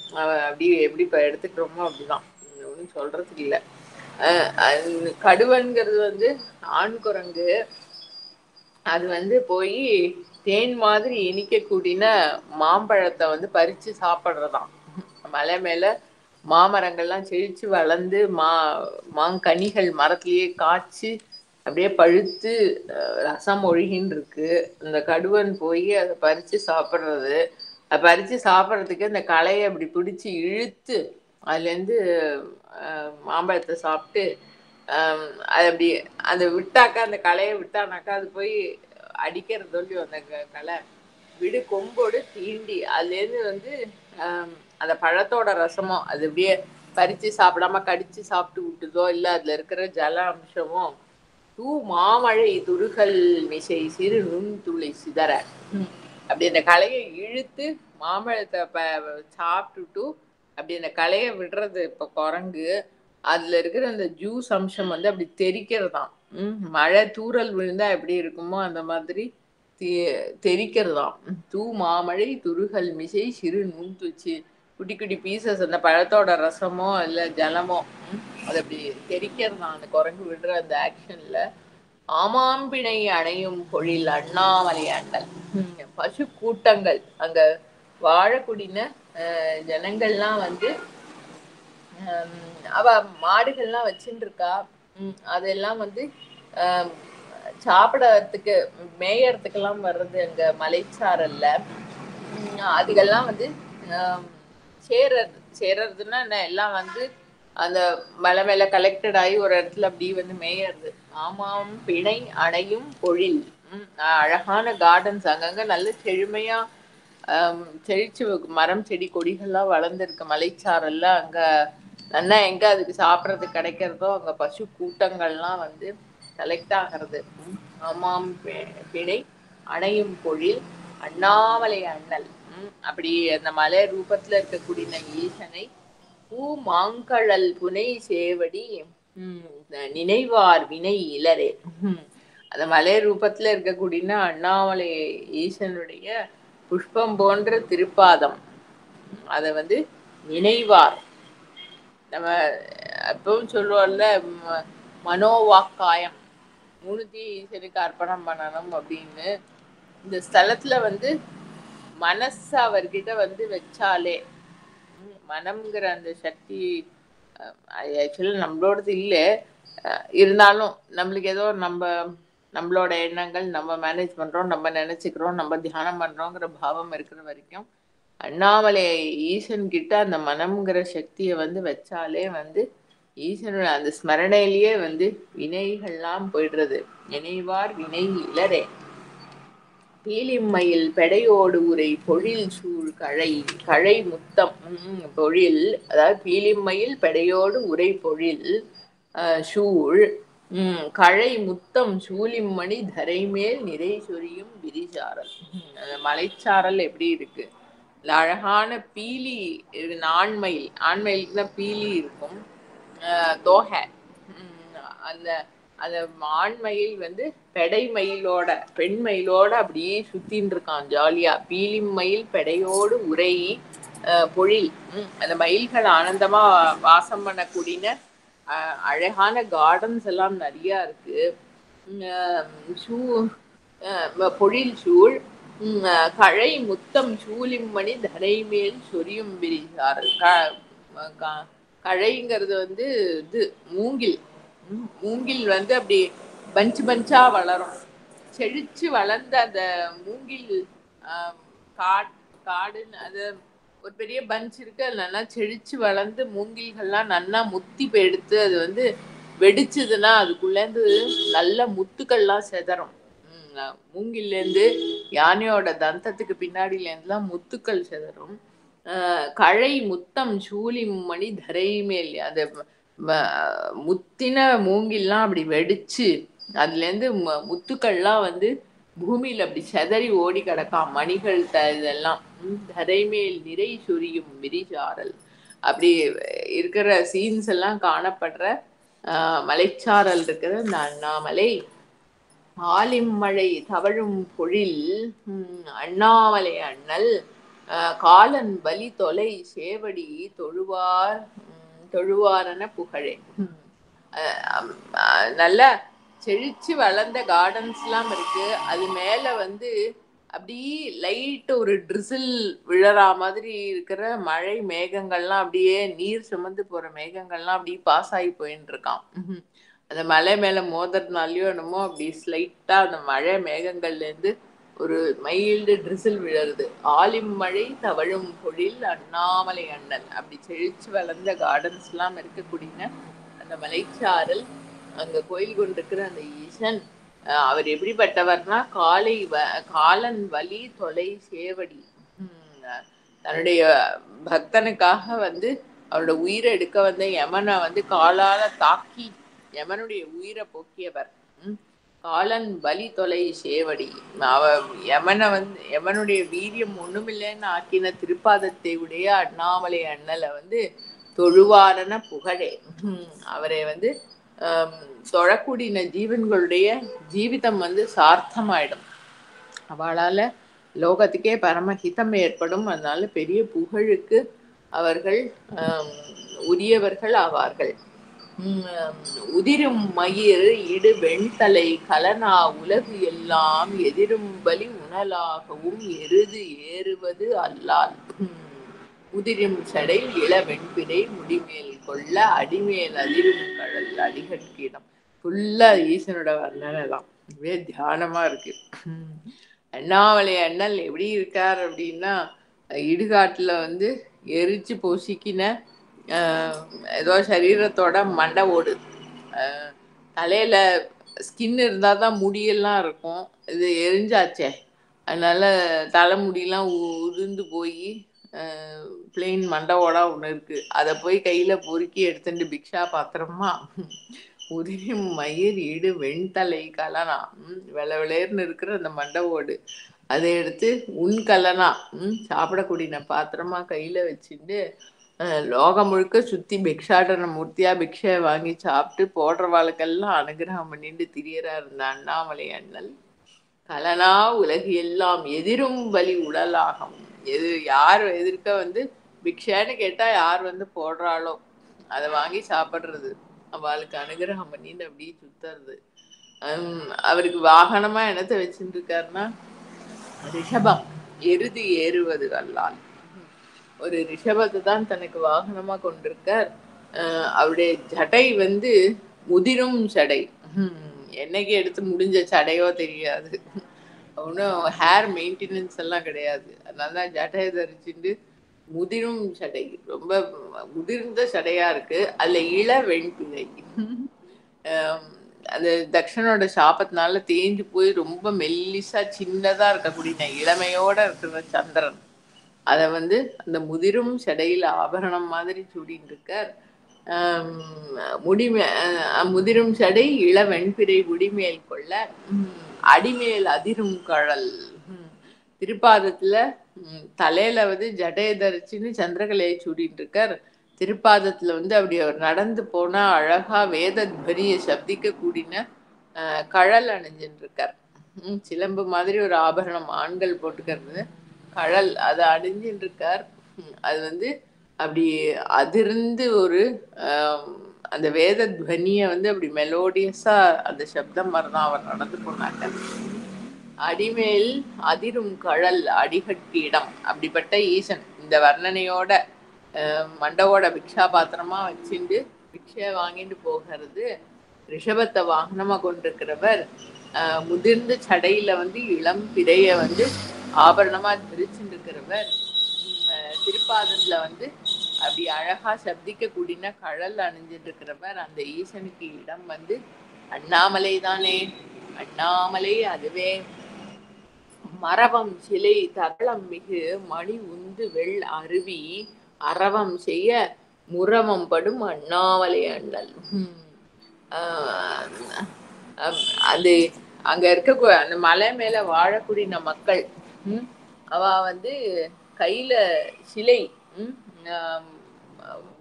Speaker 1: அப்படி எப்படி இப்ப எடுத்துக்கிறோமோ அப்படிதான், ஒன்றும் சொல்றதுக்கு இல்லை. கடுவன்கிறது வந்து ஆண் குரங்கு. அது வந்து போய் தேன் மாதிரி இனிக்கக்கூடிய மாம்பழத்தை வந்து பறிச்சு சாப்பிட்றதாம். மலை மேல மாமரங்கள்லாம் செழிச்சு வளர்ந்து மாங்கனிகள் மரத்திலேயே காய்ச்சி அப்படியே பழுத்து ரசம் ஒழுகின்னு இருக்கு. இந்த கடுவன் போய் அதை பறிச்சு சாப்பிட்றது. அதை பறிச்சு சாப்பிட்றதுக்கு அந்த களையை அப்படி பிடிச்சி இழுத்து அதுலேருந்து மாம்பழத்தை சாப்பிட்டு அது அப்படி அந்த விட்டாக்கா, அந்த களையை விட்டானாக்கா அது போய் அடிக்கிறது இல்லையோ அந்த களை. விடு கொம்போடு தீண்டி அதுலேருந்து வந்து அந்த பழத்தோட ரசமோ அது அப்படியே பறிச்சு சாப்பிடாம கடிச்சு சாப்பிட்டு விட்டுதோ இல்லை அதுல இருக்கிற ஜல அம்சமோ தூ மாமழை துருகல் மிசை சிறு நுண் துளி சிதற. அப்படி அந்த களையை இழுத்து மாம்பழத்தை சாப்பிட்டுட்டு அப்படி அந்த களையை விடுறது இப்ப குரங்கு. அதுல இருக்கிற அந்த ஜூஸ் அம்சம் வந்து அப்படி தெரிக்கிறதாம். மழை தூறல் விழுந்தா எப்படி இருக்குமோ அந்த மாதிரி தெரிக்கிறதாம். தூ மாமழை துருகல் மிசை சிறு நுண்துச்சி குட்டி குட்டி பீசஸ் அந்த பழத்தோட ரசமோ இல்லை ஜலமோ அது அப்படி தெரிக்கிறதாம் அந்த குரங்கு விடுற அந்த ஆக்ஷன்ல. ஆமாம்பிணை அணையும் பொழில் அண்ணாமலை அண்ணல். பசு கூட்டங்கள் அங்க வாழக்கூடிய ஜனங்கள்லாம் வந்து அவ மாடுகள்லாம் வச்சுட்டு இருக்கா. அதெல்லாம் வந்து சாப்பிடறதுக்கு மேயறதுக்கெல்லாம் வர்றது அங்க மலைச்சாரல்ல. அதுக்கெல்லாம் வந்து சேர்றதுன்னா என்ன, எல்லாம் வந்து அந்த மலை மேல கலெக்டட் ஆகி ஒரு இடத்துல அப்படி வந்து மேயறது. ஆமாம் பிணை அணையும் பொழில். அழகான கார்டன்ஸ் அங்கங்க நல்ல செழுமையா செழிச்சு மரம் செடி கொடிகள்லாம் வளர்ந்துருக்கு மலைச்சாரல்ல. அங்க நல்லா எங்க அதுக்கு சாப்பிட்றதுக்கு கிடைக்கிறதோ அங்க பசு கூட்டங்கள்லாம் வந்து கலெக்ட் ஆகிறது. ஆமாம் பிணை அணையும் பொழில் அண்ணாமலை அண்ணல். அப்படி அந்த மலை ரூபத்துல இருக்கக்கூடிய ஈசனை பூ மாங்கழல் புனை சேவடி நினைவார் வினை இளரே. அந்த மலை ரூபத்துல இருக்கக்கூடிய அண்ணாமலை ஈசனுடைய புஷ்பம் போன்ற திருப்பாதம் அதை வந்து நினைவார். நம்ம எப்பவும் சொல்லுவோம்ல, மனோவாக்காயம் மூணுத்தையும் ஈசனுக்கு அர்ப்பணம் பண்ணணும் அப்படின்னு. இந்த ஸ்தலத்துல வந்து மனசு அவர்கிட்ட வந்து வச்சாலே, மனம்ங்கிற அந்த சக்தி ஆக்சுவலி நம்மளோடது இல்லை, இருந்தாலும் நம்மளுக்கு ஏதோ நம்மளோட எண்ணங்கள் நம்ம மேனேஜ் பண்றோம், நம்ம நினைச்சுக்கிறோம், நம்ம தியானம் பண்றோங்கிற பாவம் இருக்கிற வரைக்கும் அண்ணாமலை ஈசன் கிட்ட அந்த மனம்ங்கிற சக்தியை வந்து வச்சாலே வந்து ஈசனோட அந்த ஸ்மரணையிலேயே வந்து வினைகள்லாம் போயிடுறது. நினைவார் வினை இளரே. பீலிமயில் பெடையோடு உரை பொழில் சூழ் கழை கழை முத்தம் பொழில், அதாவது பீலிமயில் பெடையோடு உரை பொழில் சூழ் கழை முத்தம் சூலிம்மணி தரைமேல் நிறை சொரியும் விரிசாரல். அந்த மலைச்சாரல் எப்படி இருக்கு, அழகான பீலி ஆண்மயில், ஆண்மயிலுக்கு தான் பீலி இருக்கும், தோகை. அந்த அந்த ஆண்மயில் வந்து பெடை மயிலோட பெண் மயிலோட அப்படியே சுத்தின்னு இருக்கான் ஜாலியா. பீலி மயில் பெடையோடு உரை பொழில், அந்த மயில்கள் ஆனந்தமா வாசம் பண்ணக்கூடிய அழகான கார்டன்ஸ் எல்லாம் நிறைய இருக்கு. பொழில் சூழ் கழை முத்தம் சூலிம்மணி தரைமேல் சொரியும் விரிசாரல். கழைங்கிறது வந்து இது மூங்கில். மூங்கில் வந்து அப்படி பஞ்சு பஞ்சா வளரும். செழிச்சு வளர்ந்த அந்த மூங்கில் காடுன்னு அது ஒரு பெரிய பஞ்ச் இருக்கு. அது நல்லா செழிச்சு வளர்ந்து மூங்கில்கள்லாம் நல்லா முத்தி எடுத்து அது வந்து வெடிச்சதுன்னா அதுக்குள்ளேருந்து நல்ல முத்துக்கள்லாம் செதறும். மூங்கிலேருந்து யானையோட தந்தத்துக்கு பின்னாடியிலேருந்துலாம் முத்துக்கள் செதறும். கழை முத்தம் சூலிம்மணி தரை மேல், அந்த முத்தின மூங்கில்லாம் அப்படி வெடிச்சு அதுலேருந்து முத்துக்கள்லாம் வந்து பூமியில அப்படி செதறி ஓடி கிடக்காம் மணிகள் இதெல்லாம். தரைமேல் நிறை சொரியும் விரிசாரல், அப்படி இருக்கிற சீன்ஸ் எல்லாம் காணப்படுற மலைச்சாரல் இருக்கிற இந்த அண்ணாமலை. ஆலிம்மழை தவழும் பொழில் அண்ணாமலை அண்ணல் காலன் வலி தொலை சேவடி தொழுவாரன புகழே. நல்ல செழிச்சு வளர்ந்த கார்டன்ஸ் எல்லாம் இருக்கு. அது மேல வந்து அப்படி லைட் ஒரு ட்ரிசில் விழறா மாதிரி இருக்கிற மழை மேகங்கள்லாம், அப்படியே நீர் சுமந்து போற மேகங்கள்லாம் அப்படியே பாஸ் ஆகி போயின்னு இருக்கான். அந்த மலை மேல மோதுறதுனாலயோ என்னமோ அப்படி ஸ்லைட்டா அந்த மழை மேகங்கள்ல இருந்து ஒரு மைல்டு ட்ரிசில் விழருது. ஆலிம் மழை தவழும் பொழில் அண்ணாமலை அண்ணன், அப்படி செழிச்சு வளர்ந்த கார்டன்ஸ் எல்லாம் இருக்கக்கூடிய அந்த மலைச்சாரல். அங்க கோயில் கொண்டிருக்கிற அந்த ஈசன் அவர் எப்படிப்பட்டவர்னா காலன் வலி தொலை சேவடி. தன்னுடைய பக்தனுக்காக வந்து அவரோட உயிரை எடுக்க வந்த யமனை வந்து காலால தாக்கி யமனுடைய உயிரை போக்கியவர். காலன் வலி தொலை சேவடி. யமனுடைய வீரியம் ஒண்ணுமில்லைன்னு ஆக்கின திருப்பாதத்தை உடைய அண்ணாமலை அண்ணலை வந்து தொழுவாரன புகழே. அவரை வந்து தொழக்கூடின ஜீவன்களுடைய ஜீவிதம் வந்து சார்த்தமாயிடும். அவளால லோகத்துக்கே பரமஹிதம் ஏற்படும். அதனால பெரிய புகழுக்கு அவர்கள் உரியவர்கள் ஆவார்கள். உதிரும் மயிர் இடு வெண்தலை கலனா உலகு எல்லாம் எதிரும்பலி உணலாகவும் எருது ஏறுவது அல்லால். உதிரும் சடை இள வெண்பிடை முடிமேல் கொள்ள அடிமேல் அதிரும் கடல் அடிகட்கிடம். ஃபுல்லா ஈசனோட வர்ணனை தான். இதுவே தியானமா இருக்கு. அண்ணாமலை அண்ணல் எப்படி இருக்கார் அப்படின்னா, இடுகாட்டுல வந்து எரிச்சு பொசிக்கின ஏதோ சரீரத்தோட மண்டை ஓடு. தலையில ஸ்கின் இருந்தா தான் முடியெல்லாம் இருக்கும். இது எரிஞ்சாச்சே, அதனால தலைமுடியெல்லாம் உதிர்ந்து போய் பிளெயின் மண்டவோடா ஒன்று இருக்கு. அதை போய் கையில பொறுக்கி எடுத்துட்டு பிக்ஷா பாத்திரமா உதிரும் மயிர் இடு வெண்தலை கலனா, வெளேர்னு இருக்கிற அந்த மண்டவோடு அதை எடுத்து உன் கலனா சாப்பிடக்கூடிய பாத்திரமா கையில வச்சுட்டு லோகம் முழுக்க சுத்தி பிக்ஷாடன மூர்த்தியா பிக்ஷை வாங்கி சாப்பிட்டு போடுறவாளுக்கெல்லாம் அனுகிரகம் பண்ணிட்டு திரியறா இருந்த அண்ணாமலை அண்ணல். கலனா உலகு எல்லாம் எதிரும் பலி உடலாகும். யார் எதிர்க்க வந்து பிக்ஷான்னு கேட்டா யார் வந்து போடுறாளோ அதை வாங்கி சாப்பிடுறது, அவளுக்கு அனுகிரகம் பண்ணிட்டு அப்படியே சுத்துறது. அவருக்கு வாகனமா என்னத்தை வச்சுட்டு இருக்காருன்னா ரிஷபம், எருது ஏறுவது அல்லால். ஒரு ரிஷபத்தை தான் தனக்கு வாகனமா கொண்டிருக்கார். அவருடைய ஜடை வந்து முதிரும் சடை. என்னைக்கு எடுத்து முடிஞ்ச சடையோ தெரியாது. ஒன்றும் ஹேர் மெயின்டெனன்ஸ் எல்லாம் கிடையாது. அதனாலதான் ஜடையை தரிச்சுட்டு முதிரும் சடை, ரொம்ப முதிர்ந்த சடையா இருக்கு. அதுல இள வெண்பிணை. அந்த தக்ஷனோட சாபத்தினால தேஞ்சு போய் ரொம்ப மெல்லிசா சின்னதா இருக்கக்கூடிய இளமையோட இருக்கிற சந்திரன் அதை வந்து அந்த முதிரும் செடையில ஆபரணம் மாதிரி சூடின்னு இருக்கார். முதிரும் சடை இளவெண்பிறை முடிமேல் கொள்ள அடிமேல் அதிரும் கழல். திருப்பாதத்துல தலையில வந்து ஜடையை தரிச்சுன்னு சந்திரகலையை சூடிட்டு இருக்கார். திருப்பாதத்துல வந்து அப்படி அவர் நடந்து போனா அழகா வேத துவனியை சப்திக்க கூடின கழல் அணிஞ்சுட்டு இருக்கார். சிலம்பு மாதிரி ஒரு ஆபரணம் ஆண்கள் போட்டுக்கிறது கழல், அதை அணிஞ்சுட்டு இருக்கார். அது வந்து அப்படி அதிர்ந்து ஒரு அந்த வேத துவனிய வந்து அப்படி மெலோடியஸா அந்த சப்தம் மாதிரிதான் அவர் நடந்து போனாங்க. அடிமேல் அதிரும் கழல் அடிகட்டி இடம். அப்படிப்பட்ட ஈசன் இந்த வர்ணனையோட மண்டவோட பிக்ஷா பாத்திரமா வச்சுட்டு பிக்ஷை வாங்கிட்டு போகிறது. ரிஷபத்தை வாகனமா கொண்டிருக்கிறவர் முதிர்ந்த சடையில வந்து இளம் பிறைய வந்து ஆபரணமா தரிச்சுட்டு இருக்கிறவர். திருப்பாதத்துல வந்து அப்படி அழகா சப்திக்க கூடின கழல் அணிஞ்சிட்டு இருக்கிறவர். அந்த ஈசனுக்கு இடம் வந்து அண்ணாமலை தானே. அண்ணாமலை அதுவே. மரபம் சிலை தரளம் மிகு மணி உந்து வெள் அருவி அரவம் செய்ய முரவம் படும் அண்ணாமலை அண்ணல். அது அங்க இருக்க அந்த மலை மேல வாழக்கூடிய மக்கள் அவ வந்து கையில சிலை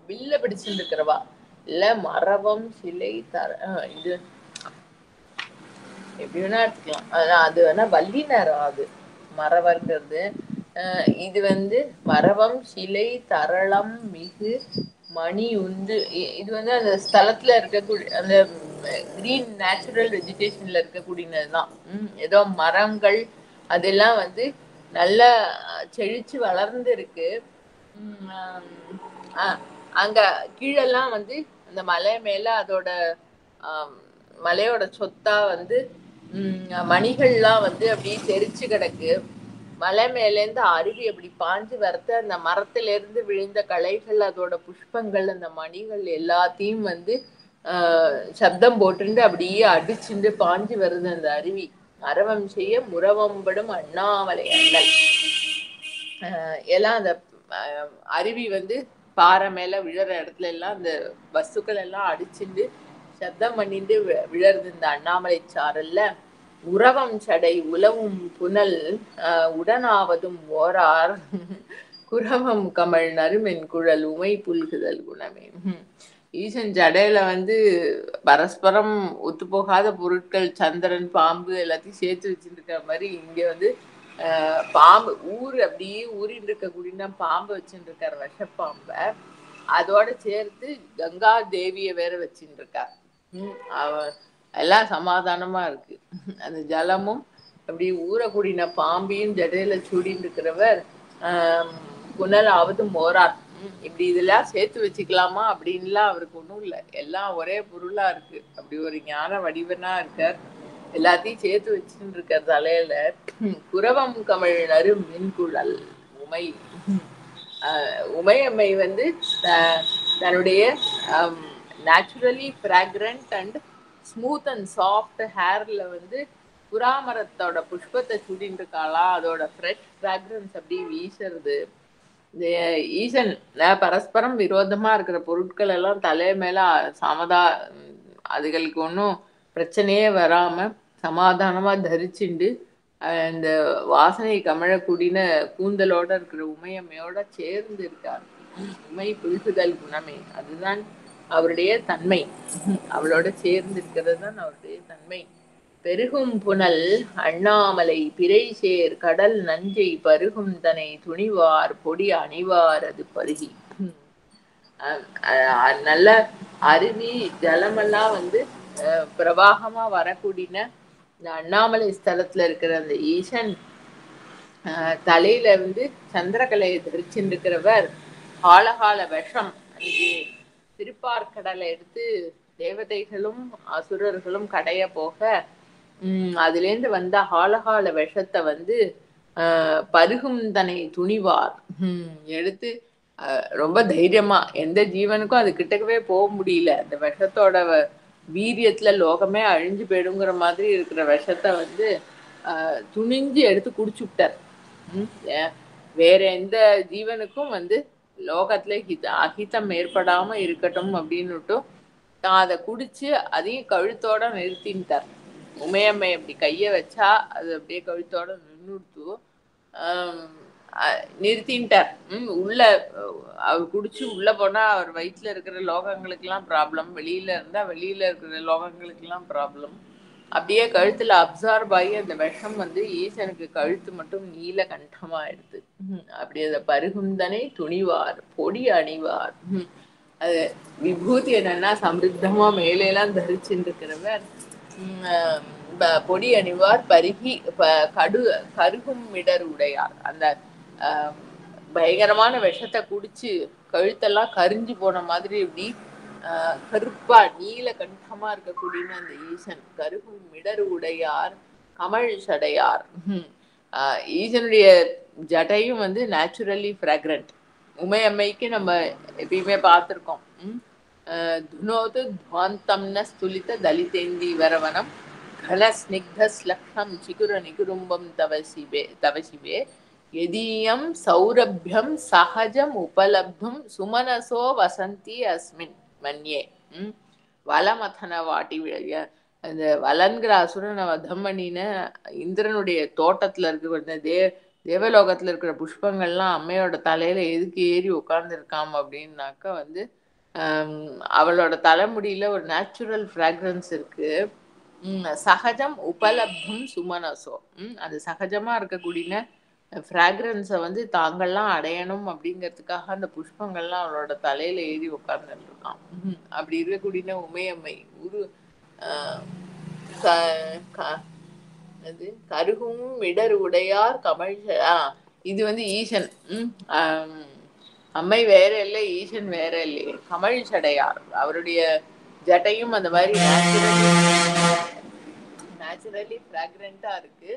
Speaker 1: வில்ல பிடிச்சுட்டு இருக்கிறவா இல்ல மரபம் சிலை இது எப்படி வேணா எடுத்துக்கலாம். அது வேணா வள்ளி நேரம். அது மரவர்கிறது. இது வந்து மரபம் சிலை தரளம் மிகு மணி உந்து. இது வந்து அந்த ஸ்தலத்துல இருக்கக்கூடிய அந்த கிரீன் நேச்சுரல் வெஜிடேஷன்ல இருக்கக்கூடியதுதான். ஏதோ மரங்கள் அதெல்லாம் வந்து நல்லா செழிச்சு வளர்ந்து இருக்கு. அங்க கீழெல்லாம் வந்து அந்த மலை மேல அதோட மலையோட சொத்தா வந்து மணிகள்லாம் வந்து அப்படியே தெரிச்சு கிடக்கு. மலை மேலேருந்து அருவி அப்படி பாஞ்சு வரத்த அந்த மரத்துல இருந்து விழுந்த களைகள் அதோட புஷ்பங்கள் அந்த மணிகள் எல்லாத்தையும் வந்து சப்தம் போட்டுண்டு அப்படியே அடிச்சுண்டு பாஞ்சு வருது அந்த அருவி. அரவம் செய்ய முரவம்படும் அண்ணாமலை அண்ணல். எல்லாம் அந்த அருவி வந்து பாறை மேல விழற இடத்துல எல்லாம் அந்த வஸ்துக்கள் எல்லாம் அடிச்சுண்டு சப்தம் பண்ணிட்டு விழறது இந்த அண்ணாமலை சாரல்ல. உறவம் சடை உலவும் புனல் உடனாவதும் ஓரார் குரவம் கமல் நறுமென் குழல் உமை புல்குதல் குணமே. ஈசன் ஜடையில வந்து பரஸ்பரம் ஒத்து போகாத பொருட்கள் சந்திரன் பாம்பு எல்லாத்தையும் சேர்த்து வச்சுட்டு இருக்கிற மாதிரி இங்க வந்து பாம்பு அப்படியே ஊறிட்டு இருக்கக்கூடிய பாம்பை வச்சுட்டு இருக்காரு. விஷப்பாம்ப அதோட சேர்த்து கங்கா தேவிய வேற வச்சுட்டு இருக்கார். அவ எல்லாம் சமாதானமா இருக்கு. அந்த ஜலமும் அப்படி ஊறக்கூடின பாம்பியும் ஜடையில சூடின்னு இருக்கிறவர் புனலாவது மோரார். இப்படி இதெல்லாம் சேர்த்து வச்சுக்கலாமா அப்படின்லாம் அவருக்கு ஒண்ணும் இல்லை. எல்லாம் ஒரே பொருளா இருக்கு. அப்படி ஒரு ஞான வடிவனா இருக்கார். எல்லாத்தையும் சேர்த்து வச்சுட்டு இருக்கார் தலையில. குரவம் கமல் நறு மின்குழல் உமை. உமையம்மை வந்து தன்னுடைய naturally fragrant and smooth and soft ஹேர்ல வந்து புறாமரத்தோட புஷ்பத்தை சூடின்னு இருக்காளாம். அதோட ஃப்ரெஷ் ஃப்ராக்ரன்ஸ் அப்படியே வீசுறது. இந்த ஈசன் பரஸ்பரம் விரோதமா இருக்கிற பொருட்கள் எல்லாம் தலை மேல அதுகளுக்கு ஒன்றும் பிரச்சனையே வராம சமாதானமா தரிச்சுண்டு இந்த வாசனை கமழக்கூடின கூந்தலோட இருக்கிற உமையம்மையோட சேர்ந்து இருக்கார். உமை புல்குதல் குணமே, அதுதான் அவருடைய தன்மை. அவளோட சேர்ந்து இருக்கிறது தான் அவருடைய தன்மை. பெருகும் புனல் அண்ணாமலை பிறை சேர் கடல் நஞ்சை பருகும் தனை துணிவார் பொடி அணிவார் அது பருகி. நல்ல அருவி ஜலமெல்லாம் வந்து பிரவாகமா வரக்கூடின இந்த அண்ணாமலை ஸ்தலத்துல இருக்கிற அந்த ஈசன் தலையில வந்து சந்திரகலையை தரிச்சுட்டு இருக்கிறவர். காலகால விஷம் அன்னைக்கு திருப்பார்கடலை எடுத்து தேவதைகளும் அசுரர்களும் கடைய போக அதுலேருந்து வந்த ஆலகால விஷத்தை வந்து பருகும் தனை துணிவார் எடுத்து ரொம்ப தைரியமா எந்த ஜீவனுக்கும் அது கிட்டக்கவே போக முடியல. அந்த விஷத்தோட வீரியத்துல லோகமே அழிஞ்சு போயிடுங்கிற மாதிரி இருக்கிற விஷத்தை வந்து துணிஞ்சு எடுத்து குடிச்சு விட்டார். வேற எந்த ஜீவனுக்கும் வந்து லோகத்துல அஹிதம் ஏற்படாம இருக்கட்டும் அப்படின்னுட்டும் நான் அதை குடிச்சு அதையும் கழுத்தோட நிறுத்தின்ட்டார். உமையம்மை அப்படி கைய வச்சா அது அப்படியே கழுத்தோட நின்றுட்டு நிறுத்தின்ட்டார். உள்ள அவர் குடிச்சு உள்ள போனா அவர் வயிற்றுல இருக்கிற லோகங்களுக்கு எல்லாம் ப்ராப்ளம், வெளியில இருந்தா வெளியில இருக்கிற லோகங்களுக்கு எல்லாம் ப்ராப்ளம். அப்படியே கழுத்துல அப்சார்ப் ஆகி அந்த விஷம் வந்து ஈசனுக்கு கழுத்து மட்டும் நீல கண்டமாயிடுது. அப்படி அதை பருகுந்தனை துணிவார் பொடி அணிவார். அது விபூதி என்னன்னா சம்ருத்தமா மேலெல்லாம் தரிச்சுட்டு இருக்கிறவர் பொடி அணிவார் பருகி கருகும் மிடர் உடையார். அந்த பயங்கரமான விஷத்தை குடிச்சு கழுத்தெல்லாம் கரிஞ்சு போன மாதிரி இப்படி கருப்பா நீல கண்டமா இருக்கக்கூடிய அந்த ஈசன் கருகும் மிடர் உடையார் கமல் சடையார். ஈசனுடைய ஜடையும் வந்து நேச்சுரலி ஃப்ராக்ரண்ட். உமையம்மைக்கு நம்ம எப்பயுமே பார்த்துருக்கோம். துனோது துவாந்தம்ன ஸ்துலித தலிதேந்தி வரவனம் கலஸ்னிக்தஸ்லக்ஷம் சிகுர நிகுரும்பம் தவசிவே எதீயம் சௌரபியம் சகஜம் உபலப்தும் சுமனசோ வசந்தி அஸ்மின் மன்யே. வலமதன வாட்டி அந்த வலன்கிற அசுரனை வதம் பண்ணின இந்திரனுடைய தோட்டத்துல இருக்கிற தேவலோகத்துல இருக்கிற புஷ்பங்கள்லாம் அம்மையோட தலையில எதுக்கு ஏறி உட்கார்ந்துருக்காம அப்படின்னாக்க வந்து அவளோட தலைமுடியில ஒரு நேச்சுரல் ஃப்ராக்ரன்ஸ் இருக்கு. சகஜம் உபலப்தும் சுமனசோ, அது சகஜமா இருக்கக்கூடிய ஃப்ராக்ரன்ஸை வந்து தாங்கள்லாம் அடையணும் அப்படிங்கிறதுக்காக அந்த புஷ்பங்கள்லாம் அவளோட தலையில ஏறி உட்கார்ந்துட்டு இருக்கான். அப்படி இருக்கக்கூடிய உமையம்மை கருகும் இடர் உடையார் கமல். இது வந்து ஈசன். அம்மை வேற இல்லை, ஈசன் வேற இல்லையே. கமல் சடையார் அவருடைய ஜட்டையும் அந்த மாதிரி நேச்சுரலி ஃப்ராக்ரண்டா இருக்கு.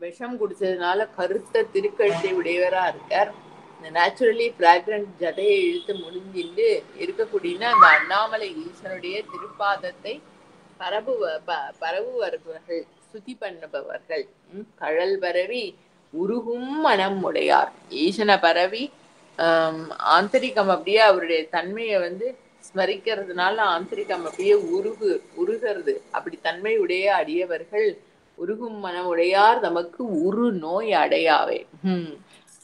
Speaker 1: விஷம் குடிச்சதுனால கருத்த திருக்கழுத்தை உடையவரா இருக்கார். இந்த நேச்சுரலி ஃப்ராக்ரண்ட் ஜடையை இழுத்து முடிஞ்சிட்டு இருக்கக்கூடிய அந்த அண்ணாமலை ஈசனுடைய திருப்பாதத்தை பரவுவர்கள் சுத்தி பண்ணுபவர்கள். கழல் பரவி உருகும் மனம் உடையார். ஈசனை பரவி ஆந்தரிகம் அப்படியே அவருடைய தன்மையை வந்து ஸ்மரிக்கிறதுனால ஆந்தரிகம் அப்படியே உருகிறது. அப்படி தன்மையுடைய அடியவர்கள் உருகும் மனம் உடையார் நமக்கு உரு நோய் அடையாவே.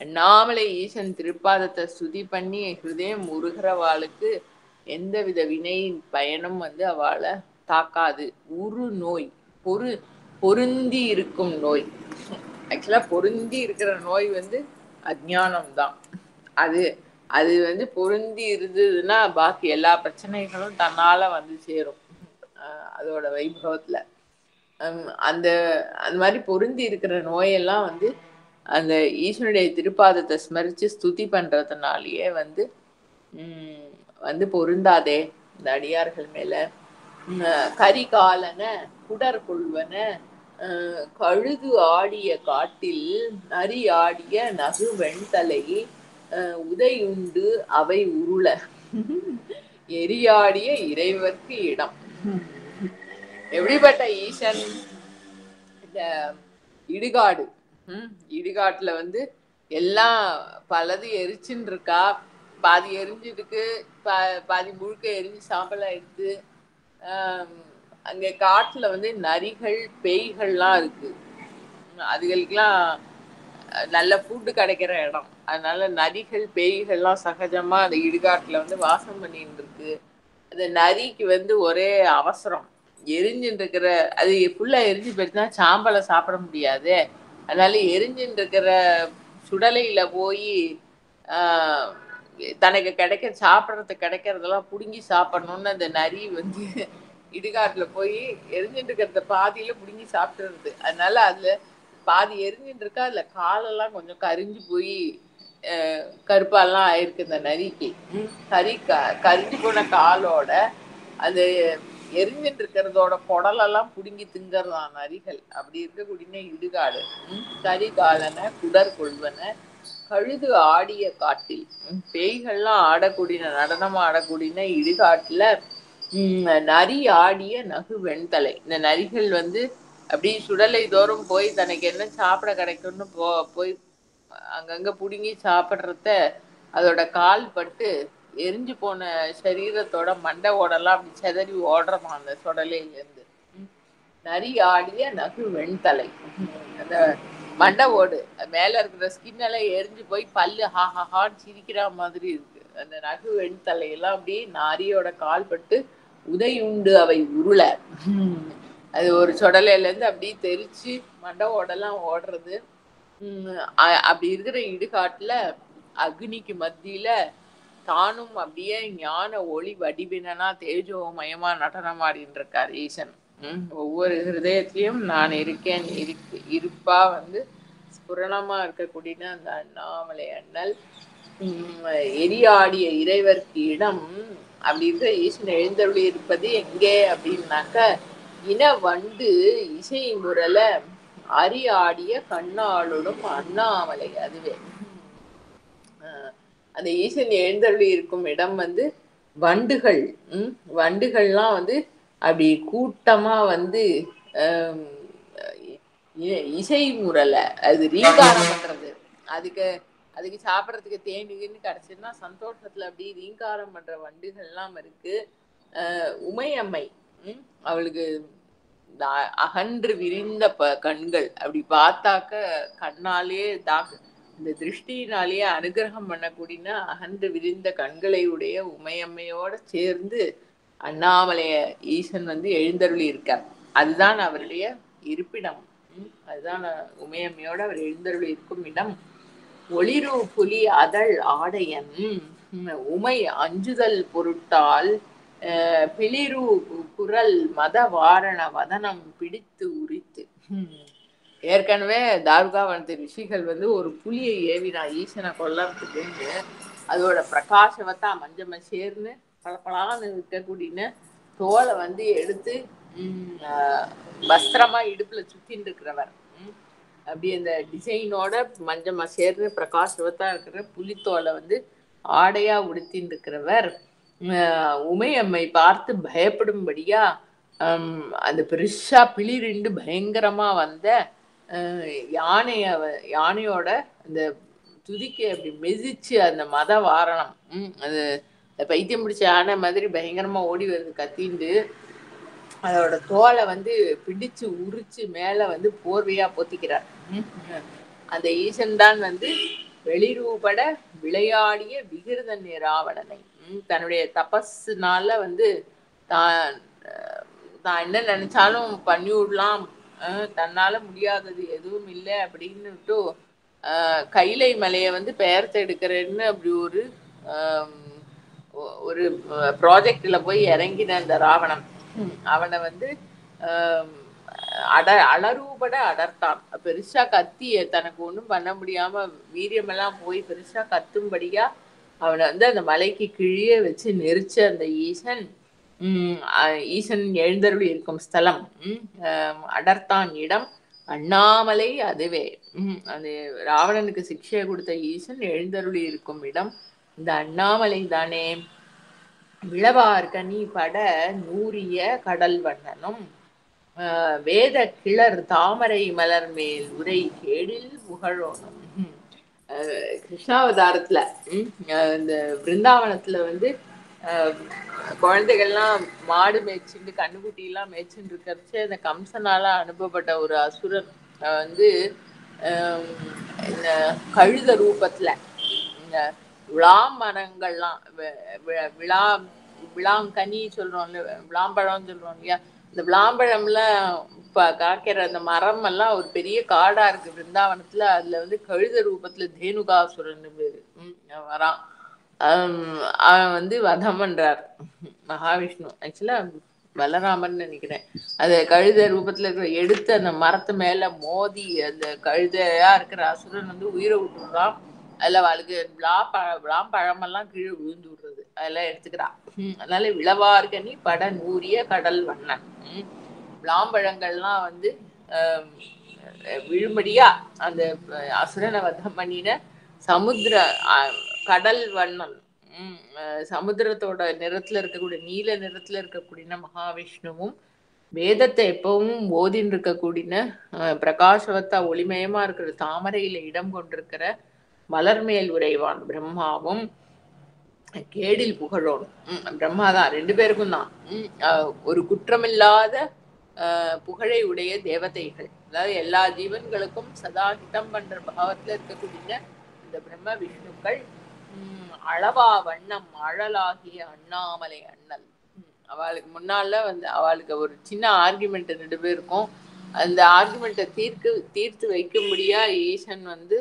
Speaker 1: அண்ணாமலை ஈசன் திருப்பாதத்தை ஸ்துதி பண்ணி ஹிருதயம் உருகிறவாளுக்கு எந்தவித வினையின் பயனும் வந்து அவளை தாக்காது. உரு நோய் பொருந்தி இருக்கும் நோய். ஆக்சுவலா பொருந்தி இருக்கிற நோய் வந்து அஜ்ஞானம்தான். அது வந்து பொருந்தி இருந்ததுன்னா பாக்கி எல்லா பிரச்சனைகளும் தன்னால வந்து சேரும் அதோட வைபவத்துல. அந்த மாதிரி பொருந்தி இருக்கிற நோயெல்லாம் வந்து அந்த ஈஸ்வனுடைய திருப்பாதத்தை ஸ்மரிச்சு ஸ்துதி பண்றதுனாலயே வந்து வந்து பொருந்தாதே இந்த அடியார்கள் மேல. கரிகாலன குடர் கொள்வன கழுது ஆடிய காட்டில் நரி ஆடிய நகு வெண்தலை உதையுண்டு அவை உருள எரியாடிய இறைவர்க்கு இடம். எப்படிப்பட்ட ஈசன்! இந்த இடுகாட்டுல வந்து எல்லாம் பலது எரிச்சுன்னு இருக்கா. பாதி எரிஞ்சிருக்கு, பாதி முழுக்க எரிஞ்சு சாம்பல் ஆயிடுது. அங்க காட்டுல வந்து நரிகள் பேய்கள்லாம் இருக்கு. அதுகளுக்கெல்லாம் நல்ல ஃபுட்டு கிடைக்கிற இடம். அதனால நரிகள் பேய்கள்லாம் சகஜமா அந்த இடுகாட்டுல வந்து வாசம் பண்ணிட்டு இருக்கு. அந்த நரிக்கு வந்து ஒரே அவசரம், எரிஞ்சுட்டு இருக்கிற அது ஃபுல்லா எரிஞ்சு போயிடுச்சுன்னா சாம்பலை சாப்பிட முடியாது. அதனால எரிஞ்சுட்டு இருக்கிற சுடலையில போய் தனக்கு சாப்பிட்றதுக்கு கிடைக்கிறதெல்லாம் புடுங்கி சாப்பிடணும்னு அந்த நரி வந்து இடுகாட்டுல போய் எரிஞ்சுட்டு இருக்கிறத பாதியில புடுங்கி சாப்பிட்டுருது. அதனால அதுல பாதி எரிஞ்சுட்டு இருக்கா, அதுல காலெல்லாம் கொஞ்சம் கரிஞ்சு போய் கருப்பாலாம் ஆயிருக்கு இந்த நரிக்கு. கரிஞ்சு போன காலோட அது எரிஞ்சுட்டு இருக்கிறதோட குடலெல்லாம் புடுங்கி திங்கறதான் நரிகள். அப்படி இருக்கக்கூடிய இடுகாடு. கரிகாலன குடர் கொள்வன கழுது ஆடிய காட்டில் பேய்கள்லாம் ஆடக்கூடிய நடனம் ஆடக்கூடிய இடுகாட்டுல நரி ஆடிய நகு வெண்தலை. இந்த நரிகள் வந்து அப்படி சுடலை தோறும் போய் தனக்கு என்ன சாப்பிட கிடைக்கும்னு போய் அங்கங்க புடுங்கி சாப்பிட்றத அதோட கால் பட்டு எரிஞ்சு போன சரீரத்தோட மண்டை ஓடெல்லாம் அப்படி செதறி ஓடுறமா அந்த சுடலையில இருந்து. நரி ஆடிய நகு வெண்தலை. அந்த மண்டை ஓடு மேல இருக்கிற ஸ்கின் எல்லாம் எரிஞ்சு போய் பல்லு ஹான்னு சிரிக்கிற மாதிரி இருக்கு. அந்த நகு வெண்தலையெல்லாம் அப்படி நரியோட கால் பட்டு உதையுண்டு அவை உருள. அது ஒரு சொடலையில இருந்து அப்படியே தெரிச்சு மண்டை ஓடெல்லாம் ஓடுறது. அப்படி இருக்கிற இடுகாட்டுல அக்னிக்கு மத்தியில தானும் அப்படியே ஞான ஒளி வடிவினா தேஜோமயமா நடனம் ஆடின்னு இருக்கார் ஈசன். ஒவ்வொரு ஹிருதயத்திலையும் நான் இருக்கேன் இருப்பா வந்து ஸ்புரணமா இருக்கக்கூடிய அந்த அண்ணாமலை அண்ணல் எரியாடிய இறைவர்க்கு இடம் அப்படி இருக்கிற ஈசன் எழுந்தருளி இருப்பது எங்கே அப்படின்னாக்க இன வண்டு இசை முரல அரியாடிய கண்ணாளுடும் அண்ணாமலை அதுவே. அந்த ஈசன் எழுந்தருளி இருக்கும் இடம் வந்து வண்டுகள் வண்டுகள்லாம் வந்து அப்படி கூட்டமா வந்து இசை முரல அது ரீங்காரம் பண்றது. அதுக்கு சாப்பிட்றதுக்கு தேனுக்குன்னு கிடைச்சுன்னா சந்தோஷத்துல அப்படி ரீங்காரம் பண்ற வண்டுகள்லாம் இருக்கு. உமையம்மை அவளுக்கு அகன்று விரிந்த கண்கள் அப்படி பார்த்தாக்க கண்ணாலே இந்த திருஷ்டினாலேயே அனுகிரகம் பண்ணக்கூடிய அகன்று விரிந்த கண்களை உடைய உமையம்மையோட சேர்ந்து அண்ணாமலைய ஈசன் வந்து எழுந்தருளி இருக்கார். அதுதான் அவருடைய இருப்பிடம். அதுதான் உமையம்மையோட அவர் எழுந்தருளி இருக்கும் இடம். ஒளிரு புலி அதழ் ஆடையன் உமை அஞ்சுதல் பொருட்டால் பிளிரு குரல் மத வாரண வதனம் பிடித்து உரித்து. ஏற்கனவே தாருகாவனத்து ரிஷிகள் வந்து ஒரு புலியை ஏவினா ஈசனை கொல்லறதுக்கு. அதோட பிரகாசவத்தா மஞ்சம சேர்ந்து பளபளான்னு இருக்கக்கூடிய தோலை வந்து எடுத்து வஸ்திரமா இடுப்புல சுத்தின்னு இருக்கிறவர். அப்படி அந்த டிசைனோட மஞ்சமா சேர்ந்து பிரகாசவத்தா இருக்கிற புலித்தோலை வந்து ஆடையா உடுத்தின்னு இருக்கிறவர். உமையம்மை பார்த்து பயப்படும்படியா அந்த பெருசா பிளிரிண்டு பயங்கரமா வந்த யானையோட அந்த துதிக்கை அப்படி மெதிச்சு அந்த மத வாரணம் அது பைத்தியம் பிடிச்ச யானை மாதிரி பயங்கரமா ஓடி வருது கத்திண்டு. அதோட தோலை வந்து பிடிச்சு உரிச்சு மேல வந்து போர்வையா பொத்திக்கிறார். அந்த ஈசன் தான் வந்து வெளிரூபட விளையாடிய விகிருதன் ராவணனை தன்னுடைய தபஸ்னால வந்து தான் என்ன நினைச்சாலும் பண்ணி விடலாம், தன்னால முடியாதது எதுவும் இல்லை அப்படின்னுட்டு கைலை மலையை வந்து பெயர்த்து எடுக்கிறேன்னு அப்படி ஒரு ப்ராஜெக்ட்ல போய் இறங்கின அந்த ராவணன். அவனை வந்து அலரூபட அடர்த்தான். பெருசா கத்தி தனக்கு ஒண்ணும் பண்ண முடியாம வீரியமெல்லாம் போய் பெருசா கத்தும்படியா அவனை வந்து அந்த மலைக்கு கீழே வச்சு நெரிச்ச அந்த ஈசன் எழுந்தருளி இருக்கும் ஸ்தலம் அடர்த்தான் இடம் அண்ணாமலை அதுவே. அந்த ராவணனுக்கு சிக்ஷையை கொடுத்த ஈசன் எழுந்தருளி இருக்கும் இடம் இந்த அண்ணாமலை தானே. விளவார்கனி பட நூறிய கடல் வண்ணனும் வேத கிளர் தாமரை மலர் மேல் உரை கேடில் புகழோனும். கிருஷ்ணாவதாரத்துல இந்த பிருந்தாவனத்துல வந்து குழந்தைகள்லாம் மாடு மேய்ச்சிட்டு கண்ணுக்குட்டி எல்லாம் மேய்ச்சின்னு இருக்கிறச்சு அந்த கம்சனால அனுப்பப்பட்ட ஒரு அசுரன் வந்து இந்த கழுத ரூபத்துல இந்த விளாமரங்கள்லாம் விளாங்கனி சொல்றோம், விளாம்பழம் சொல்றோம் இல்லையா, இந்த விளாம்பழம்ல காய்க்கிற அந்த மரம் எல்லாம் ஒரு பெரிய காடா இருக்கு பிருந்தாவனத்துல. அதுல வந்து கழுத ரூபத்துல தேனுகாசுரன் வரான். அவன் வந்து வதம் பண்றார் மகாவிஷ்ணு. ஆக்சுவலா பலராமன் நினைக்கிறேன். அது கழுத ரூபத்துல இருக்கிற எடுத்து அந்த மரத்து மேல மோதி அந்த கழுதையா இருக்கிற அசுரன் வந்து உயிரை விட்டுடுறான். அதுல அவளுக்கு விளாம்பழமெல்லாம் கீழே விழுந்து விடுறது, அதெல்லாம் எடுத்துக்கிறான். அதனால விளவார்கனி பட நூறிய கடல் வண்ணன். விளாம்பழங்கள்லாம் வந்து விழும்படியா அந்த அசுரனை வதம் பண்ணின சமுத்திர கடல் வண்ணன் சமுத்திரத்தோட நிறத்துல இருக்கக்கூடிய நீல நிறத்துல இருக்கக்கூடிய மகாவிஷ்ணுவும், வேதத்தை எப்பவும் ஓதின்னு இருக்கக்கூடிய பிரகாசவத்தா ஒளிமயமா இருக்கிற தாமரையில இடம் கொண்டிருக்கிற மலர்மேல் உறைவான் பிரம்மாவும், கேடில் புகழோன் பிரம்மாதான், 2 பேருக்கும் தான் ஒரு குற்றமில்லாத புகழை உடைய தேவதைகள். அதாவது எல்லா ஜீவன்களுக்கும் சதா ஹிதம் பண்ற பாவத்துல இருக்கக்கூடிய இந்த பிரம்ம விஷ்ணுக்கள் அளவா வண்ணம் அழலாகிய அண்ணாமலை அண்ணல். அவளுக்கு முன்னால வந்து அவளுக்கு ஒரு சின்ன ஆர்குமெண்ட் 2 பேருக்கும். அந்த ஆர்குமெண்ட்டை தீர்த்து வைக்கும்படியா ஈசன் வந்து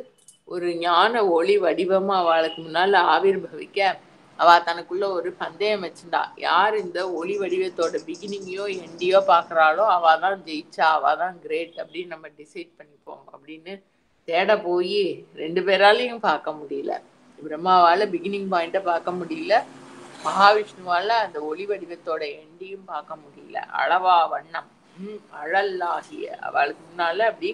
Speaker 1: ஒரு ஞான ஒளி வடிவமா அவளுக்கு முன்னால ஆவிர்பவிக்க, அவ தனக்குள்ள ஒரு பந்தயம் வச்சுட்டா. யார் இந்த ஒளி வடிவத்தோட பிகினிங்கையோ எண்டியோ பாக்குறாளோ அவதான் ஜெயிச்சா, அவதான் கிரேட் அப்படின்னு நம்ம டிசைட் பண்ணிப்போம் அப்படின்னு தேட போய் 2 பேராலையும் பார்க்க முடியல. பிரம்மாவால பிகினிங் பாயிண்ட பார்க்க முடியல, மகாவிஷ்ணுவால அந்த ஒளி வடிவத்தோட எண்டியும் பார்க்க முடியல. அளவா வண்ணம் அழல்லாகிய அவளுக்கு முன்னால அப்படி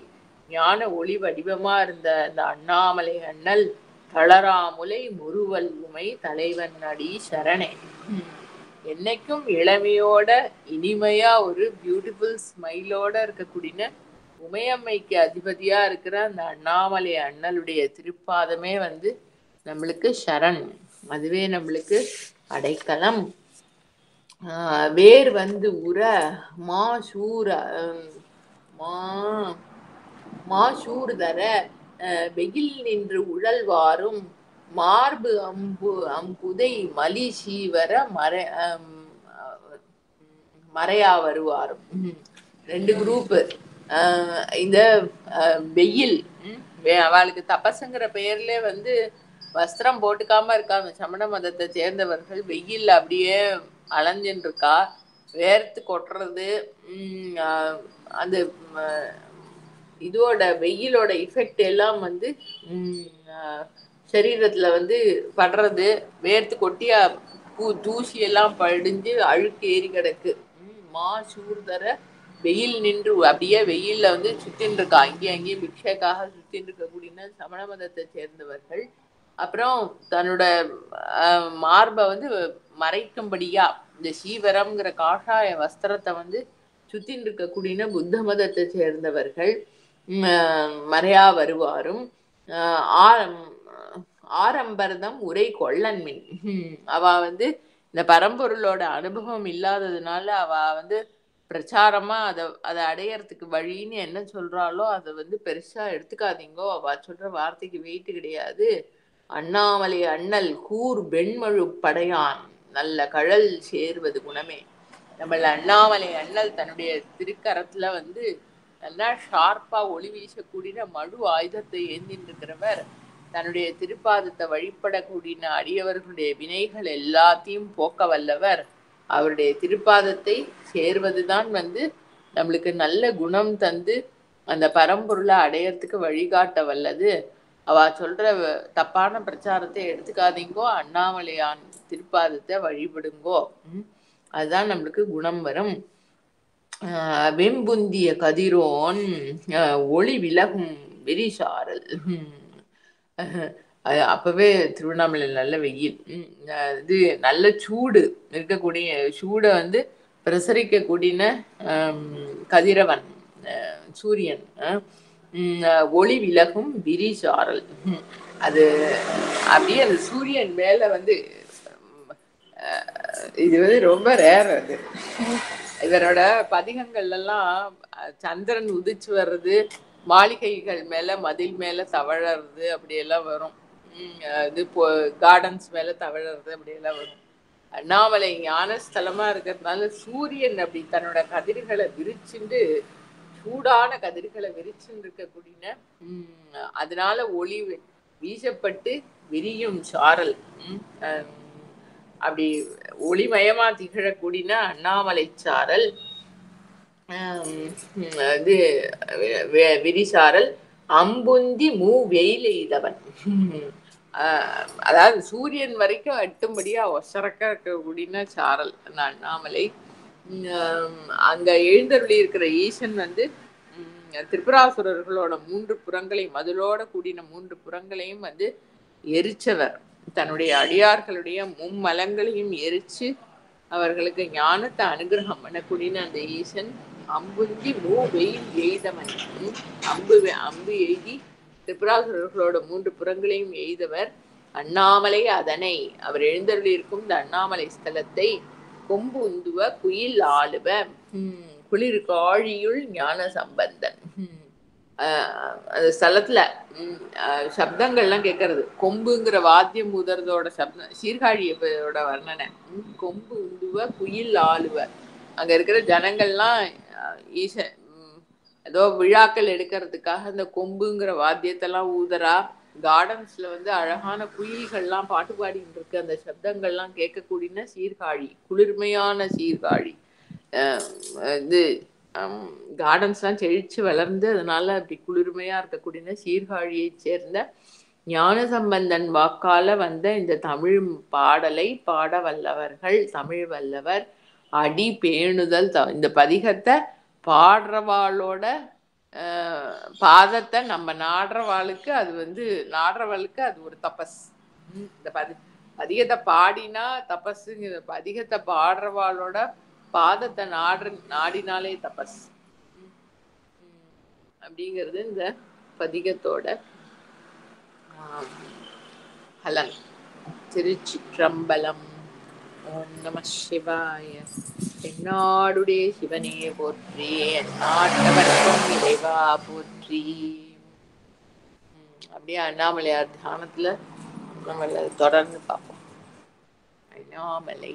Speaker 1: ஞான ஒளி வடிவமா இருந்த அந்த அண்ணாமலை அண்ணல் தளராமுலை முறுவல் உமை தலைவன் அடி சரணே. என்னைக்கும் இளமையோட இனிமையா ஒரு பியூட்டிஃபுல் ஸ்மைலோட இருக்கக்கூடிய உமையம்மைக்கு அதிபதியா இருக்கிற அந்த அண்ணாமலை அண்ணலுடைய திருப்பாதமே வந்து நம்மளுக்கு சரண், அதுவே நம்மளுக்கு அடைக்கலம். வேர் வந்து உற மாசூர மாசூர் தர வெயில் நின்று உழல்வாரும் மார்பு அம்புதை மலி சீவர மறையா வருவாரும். 2 குரூப்பு. இந்த வெயில் அவளுக்கு தபசுங்கிற பெயர்ல வந்து வஸ்திரம் போட்டுக்காம இருக்காங்க சமண மதத்தை சேர்ந்தவர்கள். வெயில் அப்படியே அலைஞ்சுன்னு இருக்கா, வேர்த்து கொட்டுறது. அந்த இதோட வெயிலோட இஃபெக்ட் எல்லாம் வந்து சரீரத்துல வந்து படுறது, வேர்த்து கொட்டியா தூசி எல்லாம் படிஞ்சு அழுக்கு ஏறி கிடக்கு. சூர்தர வெயில் நின்று அப்படியே வெயில்ல வந்து சுத்தின்னு இருக்கா, இங்கேயும் அங்கேயும் பிக்ஷைக்காக சுத்தின்னு இருக்கக்கூடிய சமண மதத்தை சேர்ந்தவர்கள். அப்புறம் தன்னோட மார்பை வந்து மறைக்கும்படியா இந்த சீவரம்ங்கிற காஷாய வஸ்திரத்தை வந்து சுத்தின்னு இருக்கக்கூடிய புத்த மதத்தை சேர்ந்தவர்கள் மறையா வருவாரும். ஆரம்பரதம் உரை கொள்ளன்மின். அவ வந்து இந்த பரம்பொருளோட அனுபவம் இல்லாததுனால அவ வந்து பிரச்சாரமா அதை அடையறதுக்கு வழின்னு என்ன சொல்றாளோ அதை வந்து பெருசா எடுத்துக்காதீங்கோ, அவ சொல்ற வார்த்தைக்கு வெயிட் கிடையாது. அண்ணாமலை அண்ணல் கூர் வெண்மழு படையான் நல்ல கழல் சேர்வது குணமே. நம்மள அண்ணாமலை அண்ணல் தன்னுடைய திருக்கரத்துல வந்து நல்லா ஷார்ப்பா ஒளி வீசக்கூடிய மழு ஆயுதத்தை ஏந்தின்னு இருக்கிறவர், தன்னுடைய திருப்பாதத்தை வழிபடக்கூடிய அடியவர்களுடைய வினைகள் எல்லாத்தையும் போக்க வல்லவர். அவருடைய திருப்பாதத்தை சேர்வதுதான் வந்து நம்மளுக்கு நல்ல குணம் தந்து அந்த பரம்பொருளை அடையறதுக்கு வழிகாட்ட வல்லது. அவ சொல்ற தப்பான பிரச்சாரத்தை எடுத்துக்காதீங்கோ, அண்ணாமலையான் திருப்பாதத்தை வழிபடுங்கோ, அதுதான் நம்மளுக்கு குணம் வரும். வெம்புந்திய கதிரோன் ஒளி விலகும் விரிசாரல். அப்பவே திருவண்ணாமலை நல்ல வெயில், இது நல்ல சூடு இருக்கக்கூடிய சூடை வந்து பிரசரிக்கக்கூடிய கதிரவன் சூரியன், ஒளி விலகும் விரிசாரல். அது அப்படியே அந்த சூரியன் மேல வந்து இது வந்து ரொம்ப ரேர். அது இவரோட பதிகங்கள்லாம் சந்திரன் உதிச்சு வர்றது, மாளிகைகள் மேல மதில் மேல தவழறது அப்படியெல்லாம் வரும். இது கார்டன்ஸ் மேல தவழறது அப்படியெல்லாம் வரும். அண்ணாமலை ஞானஸ்தலமா இருக்கிறதுனால சூரியன் அப்படி தன்னோட கதிர்களை விரிச்சுண்டு, சூடான கதிர்களை விரிச்சுன்னு இருக்கக்கூடிய அதனால ஒளி வீசப்பட்டு விரியும் சாரல், அப்படி ஒளிமயமா திகழக்கூடிய அண்ணாமலை சாரல் இது விரிசாரல். அம்புந்தி வெயில் எய்தவன், அதாவது சூரியன் வரைக்கும் எட்டும்படியா ஒசரக்க இருக்கக்கூடிய சாரல் அந்த அண்ணாமலை. அங்க எழுந்தருளி இருக்கிற ஈசன் வந்து திரிபுராசுரர்களோட 3 புறங்களையும், மதுளோட கூடின 3 புறங்களையும் வந்து எரிச்சவர். தன்னுடைய அடியார்களுடைய மும்மலங்களையும் எரிச்சு அவர்களுக்கு ஞானத்தை அனுகிரகம் பண்ணக்கூடிய அந்த ஈசன் அம்புந்தி வெயில் எய்தவன். அம்பு எய்தி திரிபுராசுரர்களோட 3 புறங்களையும் எய்தவர். அண்ணாமலை அதனை அவர் எழுந்தருளியிருக்கும் இந்த அண்ணாமலை ஸ்தலத்தை கொம்பு உந்துவ குயில் ஆளுவ குளிர் காழியுள் ஞான சம்பந்தன். அந்த ஸ்தலத்துல சப்தங்கள்லாம் கேட்கறது. கொம்புங்கிற வாத்தியம் ஊதுறதோட சப்தம் சீர்காழியோட வர்ணனை. கொம்பு உந்துவ குயில் ஆளுவ. அங்க இருக்கிற ஜனங்கள்லாம் ஏதோ விழாக்கள் எடுக்கிறதுக்காக அந்த கொம்புங்கிற வாத்தியத்தெல்லாம் ஊதரா. கார்டன்ஸ்ல வந்து அழகான குயில்கள்லாம் பாட்டு பாடிட்டு இருக்கு. அந்த சப்தங்கள்லாம் கேட்கக்கூடிய சீர்காழி, குளிர்மையான சீர்காழி. இது கார்டன்ஸ்லாம் செழிச்சு வளர்ந்து அதனால அப்படி குளிர்மையா இருக்கக்கூடிய சீர்காழியை சேர்ந்த ஞானசம்பந்தன் வாக்கால வந்த இந்த தமிழ் பாடலை பாட வல்லவர்கள் தமிழ் வல்லவர். அடி பேணுதல் இந்த பதிகத்தை பாடுறவாளோட பாதத்தை நம்ம நாடுறவாளுக்கு அது வந்து நாடுறவாளுக்கு அது ஒரு தபஸ். இந்த பதிகத்தை பாடினா தபஸுங்கிற பதிகத்தை பாடுறவாளோட பாதத்தை நாடினாலே தபஸ் அப்படிங்கிறது இந்த பதிகத்தோட பலன். திருச்சிற்றம்பலம். ஓம் நம சிவாய. எந்நாடுடைய சிவனே போற்றி, எந்நாட்டவர்க்கும் இறைவா போற்றி. அப்படியே அண்ணாமலையார் தியானத்துல நம்ம தொடர்ந்து பார்ப்போம். அண்ணாமலை.